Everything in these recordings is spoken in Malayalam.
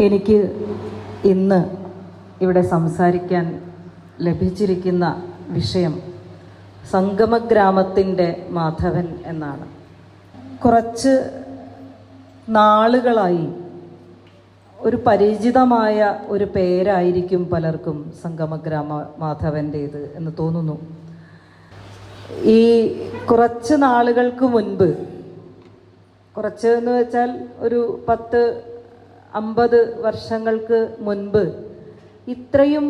എനിക്ക് ഇന്ന് ഇവിടെ സംസാരിക്കാൻ ലഭിച്ചിരിക്കുന്ന വിഷയം സംഗമഗ്രാമത്തിൻ്റെ മാധവൻ എന്നാണ്. കുറച്ച് നാളുകളായി ഒരു പരിചിതമായ ഒരു പേരായിരിക്കും പലർക്കും സംഗമഗ്രാമ മാധവൻ്റേത് എന്ന് തോന്നുന്നു. ഈ കുറച്ച് നാളുകൾക്ക് മുൻപ്, കുറച്ച് എന്ന് വെച്ചാൽ ഒരു 10-50 വർഷങ്ങൾക്ക് മുൻപ് ഇത്രയും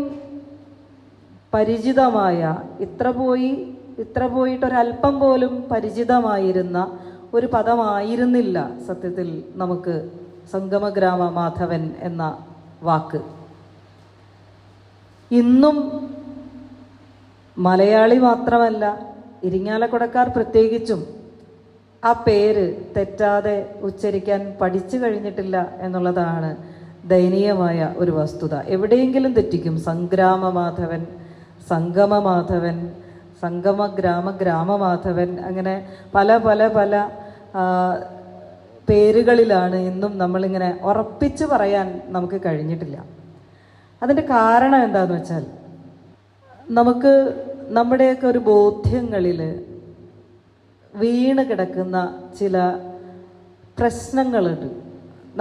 പരിചിതമായ, ഇത്ര പോയിട്ടൊരല്പം പോലും പരിചിതമായിരുന്ന ഒരു പദമായിരുന്നില്ല സത്യത്തിൽ നമുക്ക് സംഗമഗ്രാമ മാധവൻ എന്ന വാക്ക്. ഇന്നും മലയാളി മാത്രമല്ല, ഇരിങ്ങാലക്കുടക്കാർ പ്രത്യേകിച്ചും ആ പേര് തെറ്റാതെ ഉച്ചരിക്കാൻ പഠിച്ചു കഴിഞ്ഞിട്ടില്ല എന്നുള്ളതാണ് ദയനീയമായ ഒരു വസ്തുത. എവിടെയെങ്കിലും തെറ്റിക്കും. സംഗ്രാമമാധവൻ, സംഗമമാധവൻ, ഗ്രാമമാധവൻ, അങ്ങനെ പല പല പല പേരുകളിലാണ് ഇന്നും നമ്മളിങ്ങനെ ഉറപ്പിച്ച് പറയാൻ നമുക്ക് കഴിഞ്ഞിട്ടില്ല. അതിൻ്റെ കാരണം എന്താണെന്ന് വെച്ചാൽ, നമുക്ക് നമ്മുടെയൊക്കെ ഒരു ബോധ്യങ്ങളിൽ വീണ് കിടക്കുന്ന ചില പ്രശ്നങ്ങളുണ്ട്.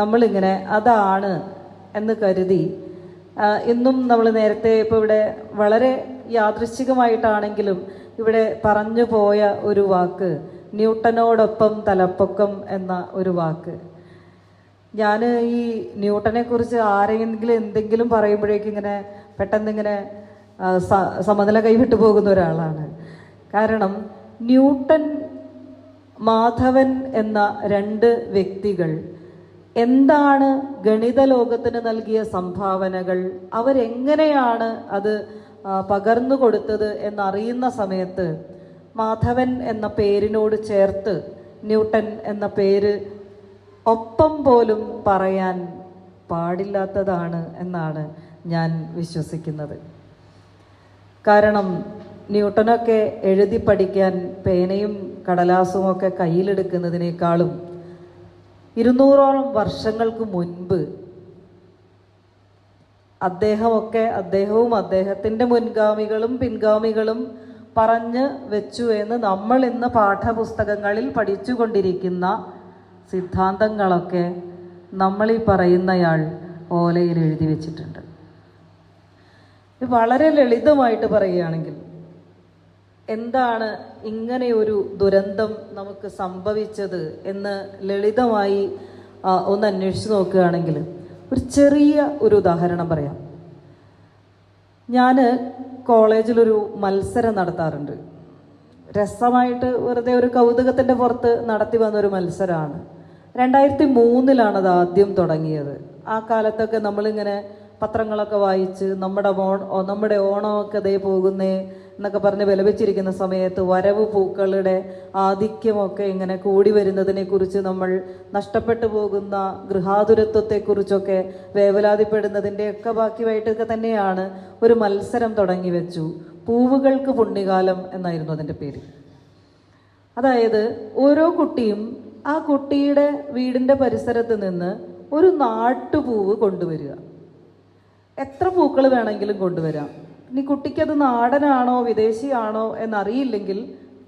നമ്മളിങ്ങനെ അതാണ് എന്ന് കരുതി ഇന്നും നമ്മൾ നേരത്തെ ഇപ്പോൾ ഇവിടെ വളരെ യാദൃശ്ചികമായിട്ടാണെങ്കിലും ഇവിടെ പറഞ്ഞു പോയ ഒരു വാക്ക്, ന്യൂട്ടനോടൊപ്പം തലപ്പൊക്കം എന്ന ഒരു വാക്ക്. ഞാൻ ഈ ന്യൂട്ടനെ കുറിച്ച് ആരെങ്കിലും എന്തെങ്കിലും പറയുമ്പോഴേക്കും ഇങ്ങനെ പെട്ടെന്നിങ്ങനെ സമനില കൈവിട്ടു പോകുന്ന ഒരാളാണ്. കാരണം ന്യൂട്ടൻ, മാധവൻ എന്ന 2 വ്യക്തികൾ എന്താണ് ഗണിത ലോകത്തിന് നൽകിയ സംഭാവനകൾ, അവരെങ്ങനെയാണ് അത് പകർന്നു കൊടുത്തത് എന്നറിയുന്ന സമയത്ത് മാധവൻ എന്ന പേരിനോട് ചേർത്ത് ന്യൂട്ടൻ എന്ന പേര് ഒപ്പം പോലും പറയാൻ പാടില്ലാത്തതാണ് എന്നാണ് ഞാൻ വിശ്വസിക്കുന്നത്. കാരണം ന്യൂട്ടനൊക്കെ എഴുതി പഠിക്കാൻ പേനയും കടലാസും ഒക്കെ കയ്യിലെടുക്കുന്നതിനേക്കാളും 200ഓളം വർഷങ്ങൾക്ക് മുൻപ് അദ്ദേഹവും അദ്ദേഹത്തിൻ്റെ മുൻഗാമികളും പിൻഗാമികളും പറഞ്ഞു വെച്ചു എന്ന് നമ്മൾ ഇന്ന് പാഠപുസ്തകങ്ങളിൽ പഠിച്ചുകൊണ്ടിരിക്കുന്ന സിദ്ധാന്തങ്ങളൊക്കെ നമ്മളീ പറയുന്നയാൾ ഓലയിൽ എഴുതി വെച്ചിട്ടുണ്ട്. വളരെ ലളിതമായിട്ട് പറയുകയാണെങ്കിൽ, എന്താണ് ഇങ്ങനെയൊരു ദുരന്തം നമുക്ക് സംഭവിച്ചത് എന്ന് ലളിതമായി ഒന്ന് അന്വേഷിച്ച് നോക്കുകയാണെങ്കിൽ ഒരു ചെറിയ ഒരു ഉദാഹരണം പറയാം. ഞാൻ കോളേജിലൊരു മത്സരം നടത്താറുണ്ട്. രസമായിട്ട് വെറുതെ ഒരു കൗതുകത്തിൻ്റെ പുറത്ത് നടത്തി വന്നൊരു മത്സരമാണ്. 2003 അത് ആദ്യം തുടങ്ങിയത്. ആ കാലത്തൊക്കെ നമ്മളിങ്ങനെ പത്രങ്ങളൊക്കെ വായിച്ച് നമ്മുടെ ഓണമൊക്കെ ദേ പോകുന്നേ എന്നൊക്കെ പറഞ്ഞ് വിലപിച്ചിരിക്കുന്ന സമയത്ത് വരവ് പൂക്കളുടെ ആധിക്യമൊക്കെ ഇങ്ങനെ കൂടി വരുന്നതിനെക്കുറിച്ച്, നമ്മൾ നഷ്ടപ്പെട്ടു പോകുന്ന ഗൃഹാതുരത്വത്തെക്കുറിച്ചൊക്കെ വേവലാതിപ്പെടുന്നതിൻ്റെയൊക്കെ ബാക്കിയായിട്ടൊക്കെ തന്നെയാണ് ഒരു മത്സരം തുടങ്ങി വെച്ചു. പൂവുകൾക്ക് പുണ്യകാലം എന്നായിരുന്നു അതിൻ്റെ പേര്. അതായത് ഓരോ കുട്ടിയും ആ കുട്ടിയുടെ വീടിൻ്റെ പരിസരത്ത് നിന്ന് ഒരു നാട്ടുപൂവ് കൊണ്ടുവരിക. എത്ര പൂക്കൾ വേണമെങ്കിലും കൊണ്ടുവരാം. ഇനി കുട്ടിക്കത് നാടനാണോ വിദേശിയാണോ എന്നറിയില്ലെങ്കിൽ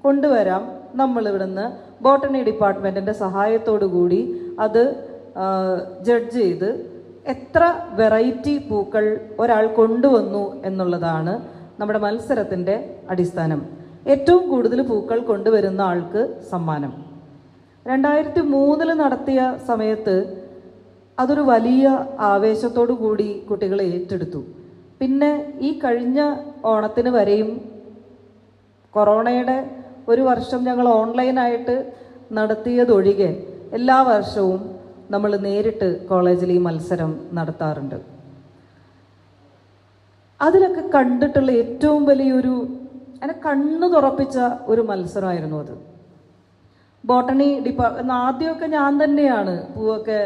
കൊണ്ടുവരാം. നമ്മളിവിടുന്ന് ബോട്ടണി ഡിപ്പാർട്ട്മെൻറ്റിൻ്റെ സഹായത്തോടു കൂടി അത് ജഡ്ജ് ചെയ്ത് എത്ര വെറൈറ്റി പൂക്കൾ ഒരാൾ കൊണ്ടുവന്നു എന്നുള്ളതാണ് നമ്മുടെ മത്സരത്തിൻ്റെ അടിസ്ഥാനം. ഏറ്റവും കൂടുതൽ പൂക്കൾ കൊണ്ടുവരുന്ന ആൾക്ക് സമ്മാനം. 2003 നടത്തിയ സമയത്ത് അതൊരു വലിയ ആവേശത്തോടു കൂടി കുട്ടികൾ ഏറ്റെടുത്തു. പിന്നെ ഈ കഴിഞ്ഞ ഓണത്തിന് വരെയും, കൊറോണയുടെ ഒരു വർഷം ഞങ്ങൾ ഓൺലൈനായിട്ട് നടത്തിയതൊഴികെ എല്ലാ വർഷവും നമ്മൾ നേരിട്ട് കോളേജിൽ ഈ മത്സരം നടത്താറുണ്ട്. അതിലൊക്കെ കണ്ടിട്ടുള്ള ഏറ്റവും വലിയൊരു, എന്നെ കണ്ണു തുറപ്പിച്ച ഒരു മത്സരമായിരുന്നു അത്. ബോട്ടണി ആദ്യമൊക്കെ ഞാൻ തന്നെയാണ് പൂവൊക്കെ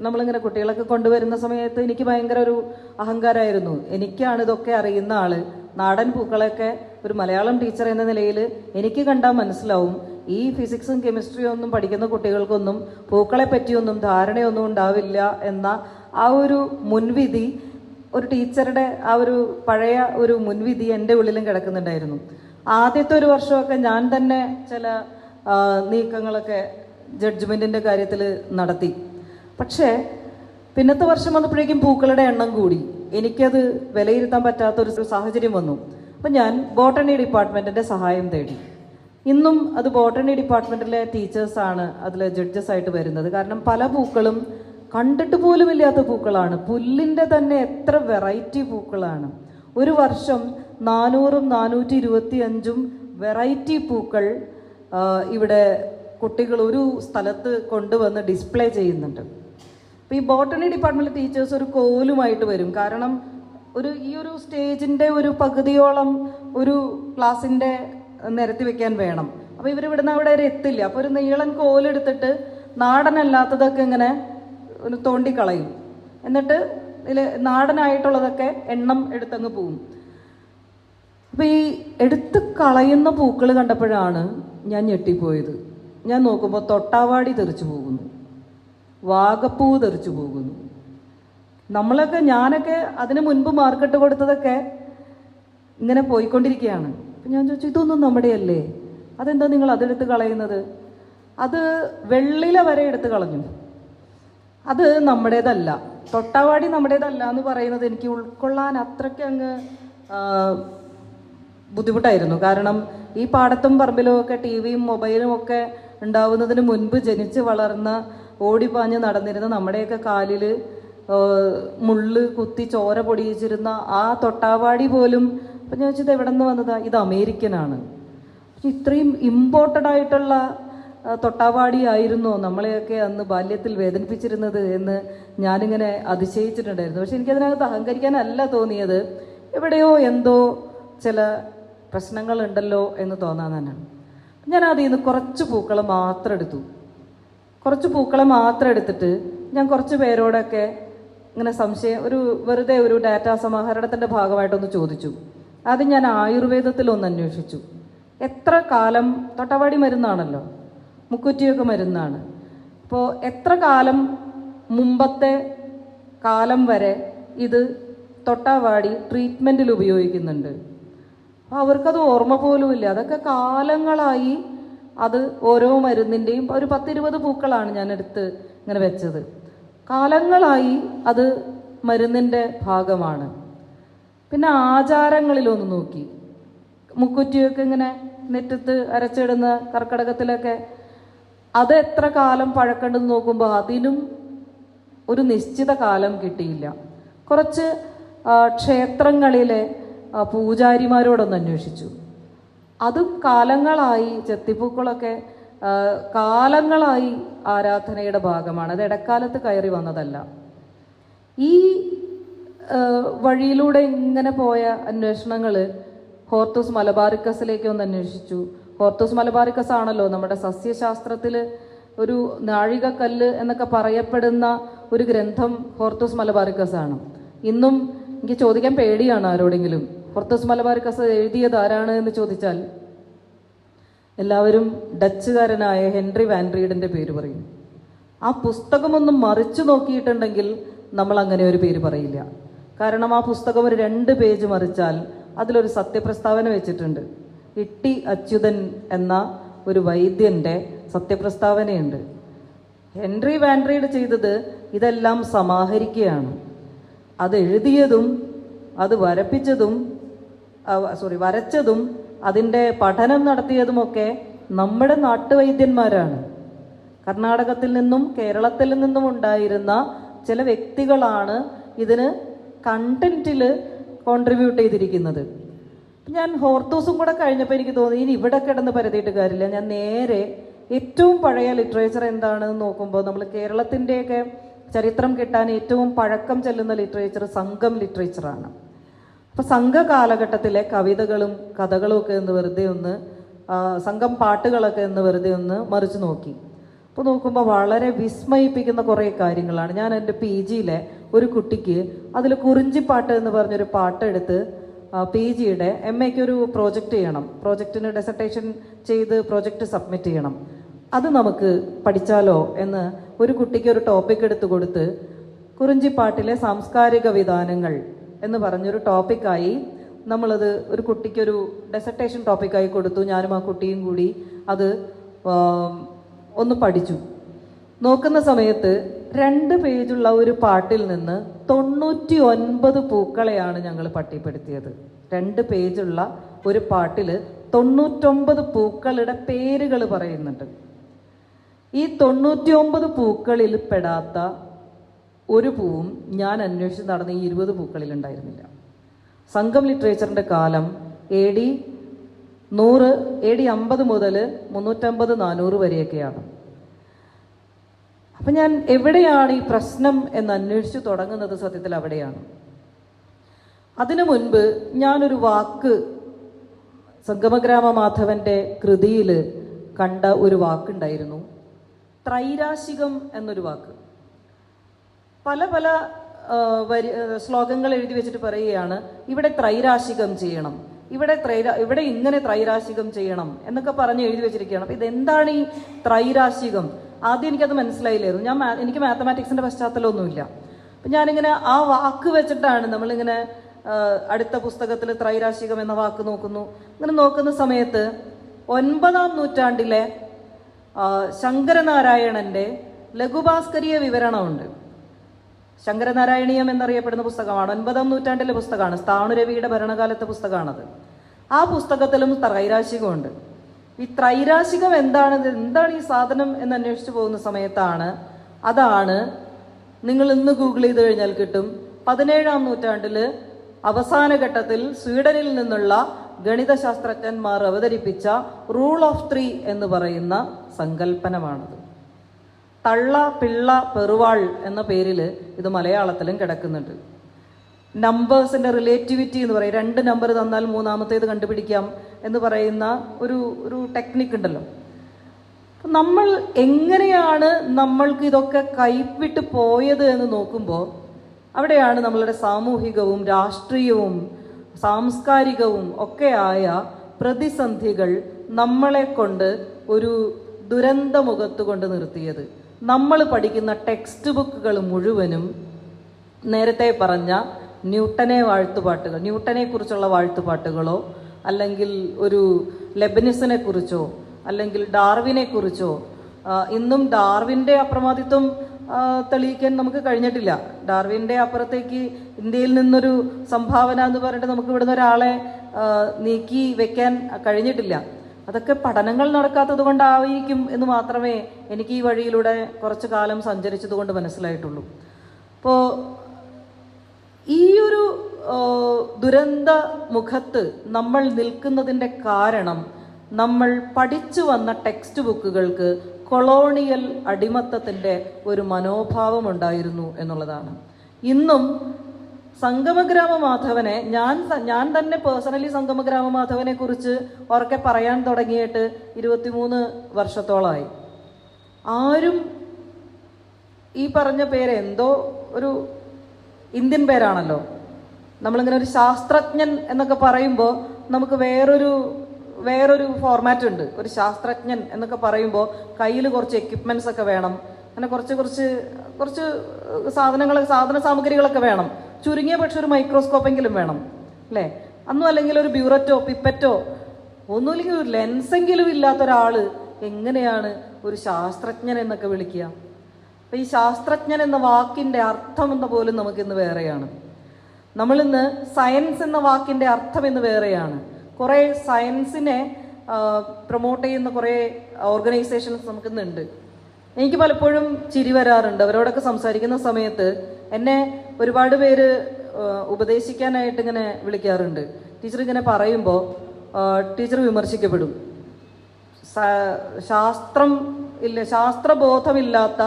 നമ്മളിങ്ങനെ കുട്ടികളൊക്കെ കൊണ്ടുവരുന്ന സമയത്ത് എനിക്ക് ഭയങ്കര ഒരു അഹങ്കാരമായിരുന്നു. എനിക്കാണ് ഇതൊക്കെ അറിയുന്ന ആള്. നാടൻ പൂക്കളൊക്കെ ഒരു മലയാളം ടീച്ചർ എന്ന നിലയിൽ എനിക്ക് കണ്ടാൽ മനസ്സിലാവും ഈ ഫിസിക്സും കെമിസ്ട്രിയും ഒന്നും പഠിക്കുന്ന കുട്ടികൾക്കൊന്നും പൂക്കളെ പറ്റിയൊന്നും ധാരണയൊന്നും ഉണ്ടാവില്ല എന്ന ആ ഒരു മുൻവിധി, ഒരു ടീച്ചറുടെ ആ ഒരു പഴയ ഒരു മുൻവിധി എൻ്റെ ഉള്ളിലും കിടക്കുന്നുണ്ടായിരുന്നു. ആദ്യത്തെ ഒരു വർഷമൊക്കെ ഞാൻ തന്നെ ചില നീക്കങ്ങളൊക്കെ ജഡ്ജ്മെൻറ്റിൻ്റെ കാര്യത്തിൽ നടത്തി. പക്ഷേ പിന്നത്തെ വർഷം വന്നപ്പോഴേക്കും പൂക്കളുടെ എണ്ണം കൂടി. എനിക്കത് വിലയിരുത്താൻ പറ്റാത്തൊരു സാഹചര്യം വന്നു. അപ്പം ഞാൻ ബോട്ടണി ഡിപ്പാർട്ട്മെൻറ്റിൻ്റെ സഹായം തേടി. ഇന്നും അത് ബോട്ടണി ഡിപ്പാർട്ട്മെൻറ്റിലെ ടീച്ചേഴ്സാണ് അതിൽ ജഡ്ജസ് ആയിട്ട് വരുന്നത്. കാരണം പല പൂക്കളും കണ്ടിട്ട് പോലും ഇല്ലാത്ത പൂക്കളാണ്. പുല്ലിൻ്റെ തന്നെ എത്ര വെറൈറ്റി പൂക്കളാണ്. ഒരു വർഷം 400-425 വെറൈറ്റി പൂക്കൾ ഇവിടെ കുട്ടികൾ ഒരു സ്ഥലത്ത് കൊണ്ടുവന്ന് ഡിസ്പ്ലേ ചെയ്യുന്നുണ്ട്. അപ്പോൾ ഈ ബോട്ടണി ഡിപ്പാർട്ട്മെൻറ്റിലെ ടീച്ചേഴ്സ് ഒരു കോലുമായിട്ട് വരും. കാരണം ഈ ഒരു സ്റ്റേജിൻ്റെ ഒരു പകുതിയോളം ഒരു ക്ലാസ്സിൻ്റെ നിരത്തി വെക്കാൻ വേണം. അപ്പോൾ ഇവരിവിടുന്ന് അവിടെ വരെ എത്തില്ല. അപ്പോൾ ഒരു നീളൻ കോലെടുത്തിട്ട് നാടനല്ലാത്തതൊക്കെ ഇങ്ങനെ ഒന്ന് തോണ്ടിക്കളയും. എന്നിട്ട് ഇതിൽ നാടനായിട്ടുള്ളതൊക്കെ എണ്ണം എടുത്തങ്ങ് പോവും. അപ്പോൾ ഈ എടുത്ത് കളയുന്ന പൂക്കൾ കണ്ടപ്പോഴാണ് ഞാൻ ഞെട്ടിപ്പോയത്. ഞാൻ നോക്കുമ്പോൾ തൊട്ടാവാടി തെറിച്ചു പോകുന്നു, വാഗപ്പൂ തെറിച്ചു പോകുന്നു. ഞാനൊക്കെ അതിന് മുൻപ് മാർക്കറ്റ് കൊടുത്തതൊക്കെ ഇങ്ങനെ പോയിക്കൊണ്ടിരിക്കുകയാണ്. അപ്പം ഞാൻ ചോദിച്ചു, ഇതൊന്നും നമ്മുടെയല്ലേ? അതെന്താ നിങ്ങൾ അതെടുത്ത് കളയുന്നത്? അത് വെള്ളില വരെ എടുത്ത് കളഞ്ഞു. അത് നമ്മുടേതല്ല, തൊട്ടാവാടി നമ്മുടേതല്ല എന്ന് പറയുന്നത് എനിക്ക് ഉൾക്കൊള്ളാൻ അത്രയ്ക്ക് അങ്ങ് ബുദ്ധിമുട്ടായിരുന്നു. കാരണം ഈ പാടത്തും പറമ്പിലും ഒക്കെ ടിവിയും മൊബൈലും ഒക്കെ ഉണ്ടാവുന്നതിന് മുൻപ് ജനിച്ച് വളർന്ന ഓടിപ്പാഞ്ഞ് നടന്നിരുന്ന നമ്മുടെയൊക്കെ കാലിൽ മുള്ള് കുത്തി ചോര പൊടിയിച്ചിരുന്ന ആ തൊട്ടാവാടി പോലും, അപ്പം ഞാൻ വെച്ചത് എവിടെ നിന്ന് വന്നതാ? ഇത് അമേരിക്കനാണ്. ഇത്രയും ഇമ്പോർട്ടഡ് ആയിട്ടുള്ള തൊട്ടാവാടിയായിരുന്നോ നമ്മളെയൊക്കെ അന്ന് ബാല്യത്തിൽ വേദനിപ്പിച്ചിരുന്നത് എന്ന് ഞാനിങ്ങനെ അതിശയിച്ചിട്ടുണ്ടായിരുന്നു. പക്ഷെ എനിക്കതിനകത്ത് അഹങ്കരിക്കാനല്ല തോന്നിയത്, എവിടെയോ എന്തോ ചില പ്രശ്നങ്ങളുണ്ടല്ലോ എന്ന് തോന്നാൻ തന്നെയാണ്. ഞാൻ അതിൽ നിന്ന് കുറച്ച് പൂക്കൾ മാത്രം എടുത്തു. കുറച്ച് പൂക്കളെ മാത്രം എടുത്തിട്ട് ഞാൻ കുറച്ച് പേരോടൊക്കെ ഇങ്ങനെ വെറുതെ ഒരു ഡാറ്റാ സമാഹരണത്തിൻ്റെ ഭാഗമായിട്ടൊന്ന് ചോദിച്ചു. ആദ്യം ഞാൻ ആയുർവേദത്തിലൊന്ന് അന്വേഷിച്ചു. എത്ര കാലം, തൊട്ടാവാടി മരുന്നാണല്ലോ, മുക്കുറ്റിയൊക്കെ മരുന്നാണ്. അപ്പോൾ എത്ര കാലം മുമ്പത്തെ കാലം വരെ ഇത് തൊട്ടാവാടി ട്രീറ്റ്മെൻറ്റിൽ ഉപയോഗിക്കുന്നുണ്ട്? അപ്പോൾ അവർക്കത് ഓർമ്മ പോലും ഇല്ല. അതൊക്കെ കാലങ്ങളായി അത് ഓരോ മരുന്നിൻ്റെയും ഒരു 10-20 പൂക്കളാണ് ഞാൻ എടുത്ത് ഇങ്ങനെ വെച്ചത്. കാലങ്ങളായി അത് മരുന്നിൻ്റെ ഭാഗമാണ്. പിന്നെ ആചാരങ്ങളിലൊന്ന് നോക്കി. മുക്കുറ്റിയൊക്കെ ഇങ്ങനെ നെറ്റത്ത് അരച്ചിടുന്ന കർക്കിടകത്തിലൊക്കെ അത് എത്ര കാലം പഴക്കണ്ടെന്ന് നോക്കുമ്പോൾ അതിനും ഒരു നിശ്ചിത കാലം കിട്ടിയില്ല. കുറച്ച് ക്ഷേത്രങ്ങളിലെ പൂജാരിമാരോടൊന്ന് അന്വേഷിച്ചു. അതും കാലങ്ങളായി, ചെത്തിപ്പൂക്കളൊക്കെ കാലങ്ങളായി ആരാധനയുടെ ഭാഗമാണ്. അത് ഇടക്കാലത്ത് കയറി വന്നതല്ല. ഈ വഴിയിലൂടെ ഇങ്ങനെ പോയ അന്വേഷണങ്ങൾ ഹോർത്തൂസ് മലബാറിക്കസിലേക്ക് ഒന്ന് അന്വേഷിച്ചു. ഹോർത്തൂസ് മലബാറിക്കസ് ആണല്ലോ നമ്മുടെ സസ്യശാസ്ത്രത്തിൽ ഒരു നാഴികക്കല്ല് എന്നൊക്കെ പറയപ്പെടുന്ന ഒരു ഗ്രന്ഥം ഹോർത്തൂസ് മലബാറിക്കസ് ആണ്. ഇന്നും എനിക്ക് ചോദിക്കാൻ പേടിയാണ് ആരോടെങ്കിലും, ഹോർത്തൂസ് മലബാറിക്കസ് എഴുതിയത് ആരാണ് എന്ന് ചോദിച്ചാൽ എല്ലാവരും ഡച്ചുകാരനായ ഹെൻറി വാൻ റീഡിൻ്റെ പേര് പറയും. ആ പുസ്തകമൊന്നും മറിച്ചു നോക്കിയിട്ടുണ്ടെങ്കിൽ നമ്മൾ അങ്ങനെ ഒരു പേര് പറയില്ല. കാരണം ആ പുസ്തകം ഒരു 2 പേജ് മറിച്ചാൽ അതിലൊരു സത്യപ്രസ്താവന വെച്ചിട്ടുണ്ട്. ഇട്ടി അച്യുതൻ എന്ന ഒരു വൈദ്യൻ്റെ സത്യപ്രസ്താവനയുണ്ട്. ഹെൻറി വാൻ റീഡ് ചെയ്തത് ഇതെല്ലാം സമാഹരിക്കുകയാണ്. അത് എഴുതിയതും അത് വരച്ചതും അതിൻ്റെ പഠനം നടത്തിയതുമൊക്കെ നമ്മുടെ നാട്ടുവൈദ്യന്മാരാണ്. കർണാടകത്തിൽ നിന്നും കേരളത്തിൽ നിന്നും ഉണ്ടായിരുന്ന ചില വ്യക്തികളാണ് ഇതിന് കണ്ടന്റിൽ കോൺട്രിബ്യൂട്ട് ചെയ്തിരിക്കുന്നത്. ഞാൻ ഹോർത്തൂസും കൂടെ കഴിഞ്ഞപ്പോൾ എനിക്ക് തോന്നി ഇനി ഇവിടെ കിടന്ന് പരതിയിട്ട് കാര്യമില്ല. ഞാൻ നേരെ ഏറ്റവും പഴയ ലിറ്ററേച്ചർ എന്താണെന്ന് നോക്കുമ്പോൾ നമ്മൾ കേരളത്തിൻ്റെയൊക്കെ ചരിത്രം കിട്ടാൻ ഏറ്റവും പഴക്കം ചെല്ലുന്ന ലിറ്ററേച്ചർ സംഘം ലിറ്ററേച്ചറാണ്. അപ്പോൾ സംഘ കാലഘട്ടത്തിലെ കവിതകളും കഥകളും ഒക്കെ ഒന്ന് വെറുതെ ഒന്ന് സംഘം പാട്ടുകളൊക്കെ ഒന്ന് വെറുതെ ഒന്ന് മറിച്ച് നോക്കി. അപ്പോൾ നോക്കുമ്പോൾ വളരെ വിസ്മയിപ്പിക്കുന്ന കുറേ കാര്യങ്ങളാണ്. ഞാൻ എൻ്റെ PGയിലെ ഒരു കുട്ടിക്ക് അതിൽ കുറിഞ്ചിപ്പാട്ട് എന്ന് പറഞ്ഞൊരു പാട്ടെടുത്ത് PGയുടെ MAക്ക് ഒരു പ്രോജക്റ്റ് ചെയ്യണം. പ്രോജക്റ്റിന് ഡെസർട്ടേഷൻ ചെയ്ത് പ്രോജക്റ്റ് സബ്മിറ്റ് ചെയ്യണം. അത് നമുക്ക് പഠിച്ചാലോ എന്ന് ഒരു കുട്ടിക്ക് ഒരു ടോപ്പിക് എടുത്ത് കൊടുത്ത് കുറിഞ്ചിപ്പാട്ടിലെ സാംസ്കാരിക വിധാനങ്ങൾ എന്ന് പറഞ്ഞൊരു ടോപ്പിക്കായി നമ്മളത് ഒരു കുട്ടിക്കൊരു ഡെസർട്ടേഷൻ ടോപ്പിക്കായി കൊടുത്തു. ഞാനും ആ കുട്ടിയും കൂടി അത് ഒന്ന് പഠിച്ചു. നോക്കുന്ന സമയത്ത് 2 പേജുള്ള ഒരു പാട്ടിൽ നിന്ന് 99 പൂക്കളെയാണ് ഞങ്ങൾ പട്ടികപ്പെടുത്തിയത്. 2 പേജുള്ള ഒരു പാട്ടിൽ 99 പൂക്കളുടെ പേരുകൾ പറയുന്നുണ്ട്. ഈ 99 പൂക്കളിൽ പെടാത്ത ഒരു പൂവും ഞാൻ അന്വേഷിച്ച് നടന്ന ഈ 20 പൂക്കളിൽ ഉണ്ടായിരുന്നില്ല. സംഘം ലിറ്ററേച്ചറിൻ്റെ കാലം AD 100, AD 50 മുതൽ 350, 400 വരെയൊക്കെയാണ്. അപ്പം ഞാൻ എവിടെയാണ് ഈ പ്രശ്നം എന്ന് അന്വേഷിച്ച് തുടങ്ങുന്നത്? സത്യത്തിൽ അവിടെയാണ്. അതിനു മുൻപ് ഞാനൊരു വാക്ക് സംഗമഗ്രാമ മാധവന്റെ കൃതിയിൽ കണ്ട ഒരു വാക്കുണ്ടായിരുന്നു, ത്രൈരാശികം എന്നൊരു വാക്ക്. പല പല ശ്ലോകങ്ങൾ എഴുതി വെച്ചിട്ട് പറയുകയാണ്, ഇവിടെ ത്രൈരാശികം ചെയ്യണം, ഇവിടെ ഇങ്ങനെ ത്രൈരാശികം ചെയ്യണം എന്നൊക്കെ പറഞ്ഞ് എഴുതി വെച്ചിരിക്കുകയാണ്. അപ്പം ഇതെന്താണ് ഈ ത്രൈരാശികം? ആദ്യം എനിക്കത് മനസ്സിലായില്ലായിരുന്നു. എനിക്ക് മാത്തമാറ്റിക്സിന്റെ പശ്ചാത്തലമൊന്നുമില്ല. അപ്പം ഞാനിങ്ങനെ ആ വാക്ക് വെച്ചിട്ടാണ് നമ്മളിങ്ങനെ അടുത്ത പുസ്തകത്തിൽ ത്രൈരാശികം എന്ന വാക്ക് നോക്കുന്നു. ഇങ്ങനെ നോക്കുന്ന സമയത്ത് 9-ാം നൂറ്റാണ്ടിലെ ശങ്കരനാരായണന്റെ ലഘുഭാസ്കരീയ വിവരണമുണ്ട്. ശങ്കരനാരായണീയം എന്നറിയപ്പെടുന്ന പുസ്തകമാണ്. 9-ാം നൂറ്റാണ്ടിലെ പുസ്തകമാണ്. സ്ഥാണുരവിയുടെ ഭരണകാലത്തെ പുസ്തകമാണത്. ആ പുസ്തകത്തിലും ത്രൈരാശികമുണ്ട്. ഈ ത്രൈരാശികം എന്താണ് ഈ സാധനം എന്ന് അന്വേഷിച്ചു പോകുന്ന സമയത്താണ് അതാണ് നിങ്ങൾ ഇന്ന് ഗൂഗിൾ ചെയ്ത് കഴിഞ്ഞാൽ കിട്ടും. 17-ാം നൂറ്റാണ്ടിൽ അവസാന ഘട്ടത്തിൽ സ്വീഡനിൽ നിന്നുള്ള ഗണിതശാസ്ത്രജ്ഞന്മാർ അവതരിപ്പിച്ച റൂൾ ഓഫ് 3 എന്ന് പറയുന്ന സങ്കല്പനമാണത്. തള്ള, പിള്ള, പെറുവാൾ എന്ന പേരിൽ ഇത് മലയാളത്തിലും കിടക്കുന്നുണ്ട്. നമ്പേഴ്സിന്റെ റിലേറ്റിവിറ്റി എന്ന് പറയും. 2 നമ്പർ തന്നാൽ 3-ാമത്തേത് കണ്ടുപിടിക്കാം എന്ന് പറയുന്ന ഒരു ടെക്നിക്ക് ഉണ്ടല്ലോ. നമ്മൾ എങ്ങനെയാണ് നമ്മൾക്ക് ഇതൊക്കെ കൈവിട്ട് പോയത് എന്ന് നോക്കുമ്പോൾ അവിടെയാണ് നമ്മളുടെ സാമൂഹികവും രാഷ്ട്രീയവും സാംസ്കാരികവും ഒക്കെയായ പ്രതിസന്ധികൾ നമ്മളെ കൊണ്ട് ഒരു ദുരന്തമുഖത്ത് കൊണ്ട് നിർത്തിയത്. നമ്മൾ പഠിക്കുന്ന ടെക്സ്റ്റ് ബുക്കുകൾ മുഴുവനും നേരത്തെ പറഞ്ഞ ന്യൂട്ടനെ കുറിച്ചുള്ള വാഴ്ത്തുപാട്ടുകളോ അല്ലെങ്കിൽ ഒരു ലെബനിസിനെ കുറിച്ചോ അല്ലെങ്കിൽ ഡാർവിനെ കുറിച്ചോ, ഇന്നും ഡാർവിൻ്റെ അപ്രമാദിത്വം തെളിയിക്കാൻ നമുക്ക് കഴിഞ്ഞിട്ടില്ല. ഡാർവിൻ്റെ അപ്പുറത്തേക്ക് ഇന്ത്യയിൽ നിന്നൊരു സംഭാവന എന്ന് പറഞ്ഞിട്ട് നമുക്ക് ഇവിടുന്ന് ഒരാളെ നീക്കി വെക്കാൻ കഴിഞ്ഞിട്ടില്ല. അതൊക്കെ പഠനങ്ങൾ നടക്കാത്തത് കൊണ്ടായിരിക്കും എന്ന് മാത്രമേ എനിക്ക് ഈ വഴിയിലൂടെ കുറച്ചു കാലം സഞ്ചരിച്ചത് കൊണ്ട് മനസ്സിലായിട്ടുള്ളൂ. അപ്പോൾ ഈ ഒരു ദുരന്ത മുഖത്ത് നമ്മൾ നിൽക്കുന്നതിൻ്റെ കാരണം നമ്മൾ പഠിച്ചു വന്ന ടെക്സ്റ്റ് ബുക്കുകൾക്ക് കൊളോണിയൽ അടിമത്തത്തിൻ്റെ ഒരു മനോഭാവം ഉണ്ടായിരുന്നു എന്നുള്ളതാണ്. ഇന്നും സംഗമഗ്രാമ മാധവനെ ഞാൻ തന്നെ പേഴ്സണലി സംഗമഗ്രാമ മാധവനെ കുറിച്ച് ഉറക്കെ പറയാൻ തുടങ്ങിയിട്ട് 23 വർഷത്തോളമായി. ആരും ഈ പറഞ്ഞ പേര് എന്തോ ഒരു ഇന്ത്യൻ പേരാണല്ലോ. നമ്മളിങ്ങനെ ഒരു ശാസ്ത്രജ്ഞൻ എന്നൊക്കെ പറയുമ്പോൾ നമുക്ക് വേറൊരു ഫോർമാറ്റ് ഉണ്ട്. ഒരു ശാസ്ത്രജ്ഞൻ എന്നൊക്കെ പറയുമ്പോൾ കയ്യിൽ കുറച്ച് എക്യുപ്മെന്റ്സ് ഒക്കെ വേണം, അങ്ങനെ കുറച്ച് സാധന സാമഗ്രികളൊക്കെ വേണം. ചുരുങ്ങിയ പക്ഷെ ഒരു മൈക്രോസ്കോപ്പെങ്കിലും വേണം അല്ലേ? അന്നും അല്ലെങ്കിൽ ഒരു ബ്യൂററ്റോ പിപ്പറ്റോ ഒന്നുമില്ലെങ്കിൽ ഒരു ലെൻസെങ്കിലും ഇല്ലാത്ത ഒരാൾ എങ്ങനെയാണ് ഒരു ശാസ്ത്രജ്ഞൻ എന്നൊക്കെ വിളിക്കുക? അപ്പം ഈ ശാസ്ത്രജ്ഞൻ എന്ന വാക്കിൻ്റെ അർത്ഥം എന്ന പോലും നമുക്കിന്ന് വേറെയാണ്. നമ്മളിന്ന് സയൻസ് എന്ന വാക്കിൻ്റെ അർത്ഥം ഇന്ന് വേറെയാണ്. കുറേ സയൻസിനെ പ്രൊമോട്ട് ചെയ്യുന്ന കുറേ ഓർഗനൈസേഷൻസ് നമുക്കിന്നുണ്ട്. എനിക്ക് പലപ്പോഴും ചിരി വരാറുണ്ട്. അവരോടൊക്കെ സംസാരിക്കുന്ന സമയത്ത് എന്നെ ഒരുപാട് പേര് ഉപദേശിക്കാനായിട്ട് ഇങ്ങനെ വിളിക്കാറുണ്ട്. ടീച്ചർ ഇങ്ങനെ പറയുമ്പോൾ ടീച്ചർ വിമർശിക്കപ്പെടും. ശാസ്ത്രബോധമില്ലാത്ത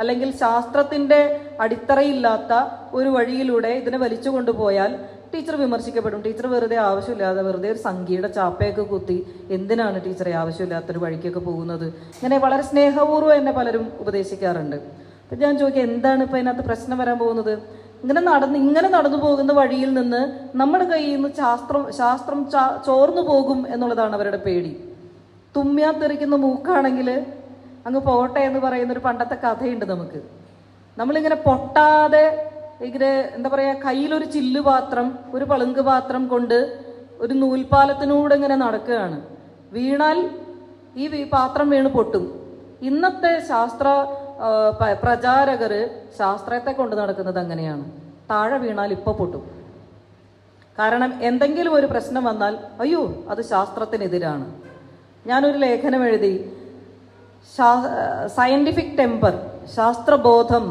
അല്ലെങ്കിൽ ശാസ്ത്രത്തിൻ്റെ അടിത്തറയില്ലാത്ത ഒരു വഴിയിലൂടെ ഇതിനെ വലിച്ചു കൊണ്ടുപോയാൽ ടീച്ചർ വിമർശിക്കപ്പെടും. ടീച്ചർ വെറുതെ ആവശ്യമില്ലാതെ വെറുതെ ഒരു സംഖ്യയുടെ ചാപ്പയൊക്കെ കുത്തി എന്തിനാണ് ടീച്ചറെ ആവശ്യമില്ലാത്തൊരു വഴിക്കൊക്കെ പോകുന്നത്? ഇങ്ങനെ വളരെ സ്നേഹപൂർവ്വം എന്നെ പലരും ഉപദേശിക്കാറുണ്ട്. അപ്പം ഞാൻ ചോദിക്കുക, എന്താണ് ഇപ്പം അതിനകത്ത് പ്രശ്നം വരാൻ പോകുന്നത്? ഇങ്ങനെ നടന്നു പോകുന്ന വഴിയിൽ നിന്ന് നമ്മുടെ കയ്യിൽ നിന്ന് ശാസ്ത്രം ചോർന്നു പോകും എന്നുള്ളതാണ് അവരുടെ പേടി. തുമ്മിയാ തെറിക്കുന്ന മൂക്കാണെങ്കിൽ അങ്ങ് പോട്ടെ എന്ന് പറയുന്നൊരു പണ്ടത്തെ കഥയുണ്ട് നമുക്ക്. നമ്മളിങ്ങനെ പൊട്ടാതെ ഇങ്ങനെ എന്താ പറയുക, കയ്യിലൊരു ചില്ല് പാത്രം, ഒരു പളുങ്ക് പാത്രം കൊണ്ട് ഒരു നൂൽപാലത്തിനൂടെ ഇങ്ങനെ നടക്കുകയാണ്. വീണാൽ ഈ പാത്രം വീണ് പൊട്ടും. ഇന്നത്തെ ശാസ്ത്ര പ്രചാരകർ ശാസ്ത്രത്തെ കൊണ്ട് നടക്കുന്നത് അങ്ങനെയാണ്. താഴെ വീണാൽ ഇപ്പോൾ പൊട്ടും. കാരണം എന്തെങ്കിലും ഒരു പ്രശ്നം വന്നാൽ അയ്യോ അത് ശാസ്ത്രത്തിനെതിരാണ്. ഞാനൊരു ലേഖനം എഴുതി, സയന്റിഫിക് ടെമ്പർ, ശാസ്ത്രബോധം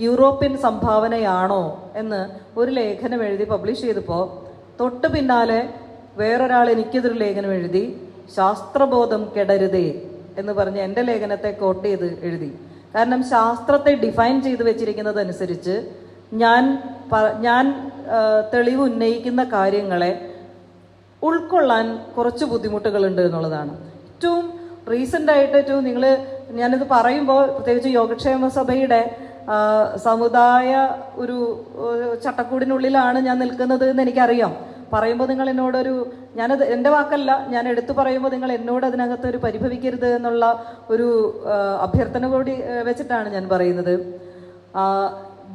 യൂറോപ്യൻ സംഭാവനയാണോ എന്ന് ഒരു ലേഖനം എഴുതി പബ്ലിഷ് ചെയ്തപ്പോൾ തൊട്ട് പിന്നാലെ വേറൊരാൾ എനിക്കെതിരെ ലേഖനം എഴുതി, ശാസ്ത്രബോധം കെടരുതേ എന്ന് പറഞ്ഞ് എൻ്റെ ലേഖനത്തെ കോട്ട് ചെയ്ത് എഴുതി. കാരണം ശാസ്ത്രത്തെ ഡിഫൈൻ ചെയ്ത് വെച്ചിരിക്കുന്നതനുസരിച്ച് ഞാൻ തെളിവ് ഉന്നയിക്കുന്ന കാര്യങ്ങളെ ഉൾക്കൊള്ളാൻ കുറച്ച് ബുദ്ധിമുട്ടുകളുണ്ട് എന്നുള്ളതാണ്. ഏറ്റവും റീസെൻ്റായിട്ട് ഞാനിത് പറയുമ്പോൾ പ്രത്യേകിച്ച് യോഗക്ഷേമ സഭയുടെ സമുദായ ഒരു ചട്ടക്കൂടിനുള്ളിലാണ് ഞാൻ നിൽക്കുന്നത് എന്ന് എനിക്കറിയാം. പറയുമ്പോൾ നിങ്ങൾ ഞാനത് എൻ്റെ വാക്കല്ല, ഞാൻ എടുത്തു പറയുമ്പോൾ നിങ്ങൾ എന്നോട് അതിനകത്ത് ഒരു പരിഭവിക്കരുത് എന്നുള്ള ഒരു അഭ്യർത്ഥന കൂടി വെച്ചിട്ടാണ് ഞാൻ പറയുന്നത്.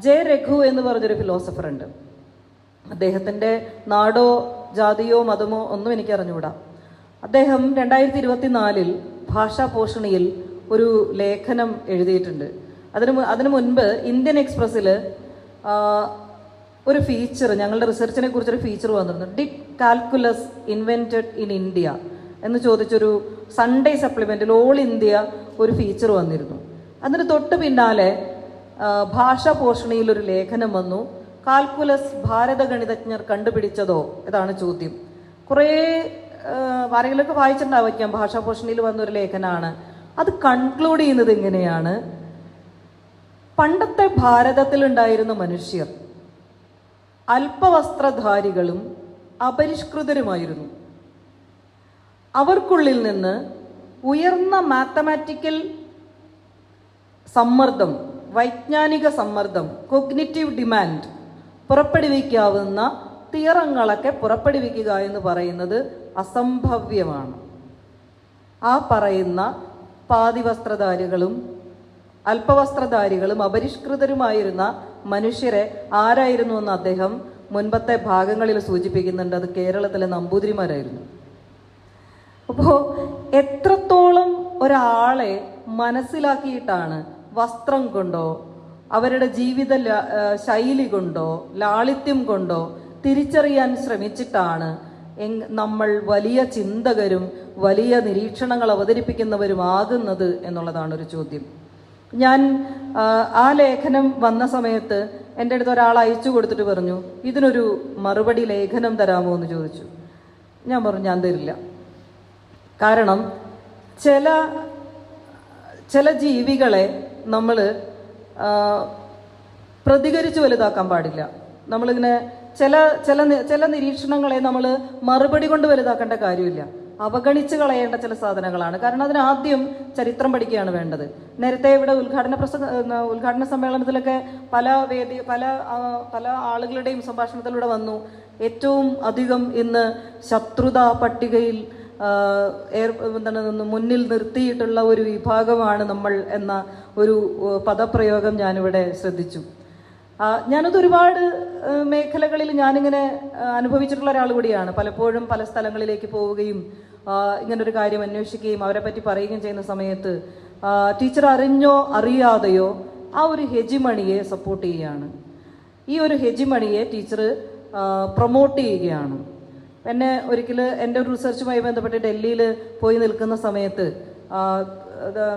ജെ രഘു എന്ന് പറഞ്ഞൊരു ഫിലോസഫർ ഉണ്ട്. അദ്ദേഹത്തിൻ്റെ നാടോ ജാതിയോ മതമോ ഒന്നും എനിക്ക് അറിഞ്ഞുകൂടാ. അദ്ദേഹം 2024 ഭാഷാപോഷണിയിൽ ഒരു ലേഖനം എഴുതിയിട്ടുണ്ട്. അതിനു മുൻപ് ഇന്ത്യൻ എക്സ്പ്രസ്സിൽ ഒരു ഫീച്ചർ, ഞങ്ങളുടെ റിസർച്ചിനെ കുറിച്ചൊരു ഫീച്ചർ വന്നിരുന്നു. Did calculus invented in India എന്ന് ചോദിച്ചൊരു സൺഡേ സപ്ലിമെന്റിൽ ഓൾ ഇന്ത്യ ഒരു ഫീച്ചർ വന്നിരുന്നു. അതിന് തൊട്ട് പിന്നാലെ ഭാഷാപോഷണിയിൽ ഒരു ലേഖനം വന്നു, കാൽക്കുലസ് ഭാരത ഗണിതജ്ഞർ കണ്ടുപിടിച്ചതോ? ഇതാണ് ചോദ്യം. കുറേ ആരെങ്കിലുമൊക്കെ വായിച്ചിട്ടുണ്ടാവാം, ഭാഷാപോഷണിയിൽ വന്നൊരു ലേഖനമാണ്. അത് കൺക്ലൂഡ് ചെയ്യുന്നത് ഇങ്ങനെയാണ്: പണ്ടത്തെ ഭാരതത്തിലുണ്ടായിരുന്ന മനുഷ്യർ അല്പവസ്ത്രധാരികളും അപരിഷ്കൃതരുമായിരുന്നു. അവർക്കുള്ളിൽ നിന്ന് ഉയർന്ന മാത്തമാറ്റിക്കൽ സമ്മർദ്ദം, വൈജ്ഞാനിക സമ്മർദ്ദം, കൊഗ്നിറ്റീവ് ഡിമാൻഡ് പുറപ്പെടുവിക്കാവുന്ന തിയറങ്ങളൊക്കെ പുറപ്പെടുവിക്കുക എന്ന് പറയുന്നത് അസംഭവ്യമാണ്. ആ പറയുന്ന പാതിവസ്ത്രധാരികളും അല്പവസ്ത്രധാരികളും അപരിഷ്കൃതരുമായിരുന്ന മനുഷ്യരെ ആരായിരുന്നു എന്ന് അദ്ദേഹം മുൻപത്തെ ഭാഗങ്ങളിൽ സൂചിപ്പിക്കുന്നുണ്ട്. അത് കേരളത്തിലെ നമ്പൂതിരിമാരായിരുന്നു. അപ്പോൾ എത്രത്തോളം ഒരാളെ മനസ്സിലാക്കിയിട്ടാണ് വസ്ത്രം കൊണ്ടോ അവരുടെ ജീവിത ശൈലി കൊണ്ടോ ലാളിത്യം കൊണ്ടോ തിരിച്ചറിയാൻ ശ്രമിച്ചിട്ടാണ് നമ്മൾ വലിയ ചിന്തകരും വലിയ നിരീക്ഷണങ്ങൾ അവതരിപ്പിക്കുന്നവരുമാകുന്നത് എന്നുള്ളതാണ് ഒരു ചോദ്യം. ഞാൻ ആ ലേഖനം വന്ന സമയത്ത് എൻ്റെ അടുത്ത് ഒരാൾ അയച്ചു കൊടുത്തിട്ട് പറഞ്ഞു, ഇതിനൊരു മറുപടി ലേഖനം തരാമോ എന്ന് ചോദിച്ചു. ഞാൻ പറഞ്ഞു, ഞാൻ തരില്ല. കാരണം ചില ജീവികളെ നമ്മൾ പ്രതികരിച്ച് വലുതാക്കാൻ പാടില്ല. നമ്മളിങ്ങനെ ചില നിരീക്ഷണങ്ങളെ നമ്മൾ മറുപടി കൊണ്ട് വലുതാക്കേണ്ട കാര്യമില്ല. അവഗണിച്ച് കളയേണ്ട ചില സാധനങ്ങളാണ്. കാരണം അതിനാദ്യം ചരിത്രം പഠിക്കുകയാണ് വേണ്ടത്. നേരത്തെ ഇവിടെ ഉദ്ഘാടന സമ്മേളനത്തിലൊക്കെ പല ആളുകളുടെയും സംഭാഷണത്തിലൂടെ വന്നു, ഏറ്റവും അധികം ഇന്ന് ശത്രുതാ പട്ടികയിൽ മുന്നിൽ നിർത്തിയിട്ടുള്ള ഒരു വിഭാഗമാണ് നമ്മൾ എന്ന ഒരു പദപ്രയോഗം ഞാനിവിടെ ശ്രദ്ധിച്ചു. ഞാനത് ഒരുപാട് മേഖലകളിൽ ഞാനിങ്ങനെ അനുഭവിച്ചിട്ടുള്ള ഒരാൾ കൂടിയാണ്. പലപ്പോഴും പല സ്ഥലങ്ങളിലേക്ക് പോവുകയും ഇങ്ങനൊരു കാര്യം അന്വേഷിക്കുകയും അവരെ പറ്റി പറയുകയും ചെയ്യുന്ന സമയത്ത് ടീച്ചർ അറിഞ്ഞോ അറിയാതെയോ ആ ഒരു ഹെജിമണിയെ സപ്പോർട്ട് ചെയ്യുകയാണ്. ഈ ഒരു ഹെജിമണിയെ ടീച്ചർ പ്രൊമോട്ട് ചെയ്യുകയാണ്. എന്നെ ഒരിക്കൽ എൻ്റെ ഒരു റിസർച്ചുമായി ബന്ധപ്പെട്ട് ഡൽഹിയിൽ പോയി നിൽക്കുന്ന സമയത്ത്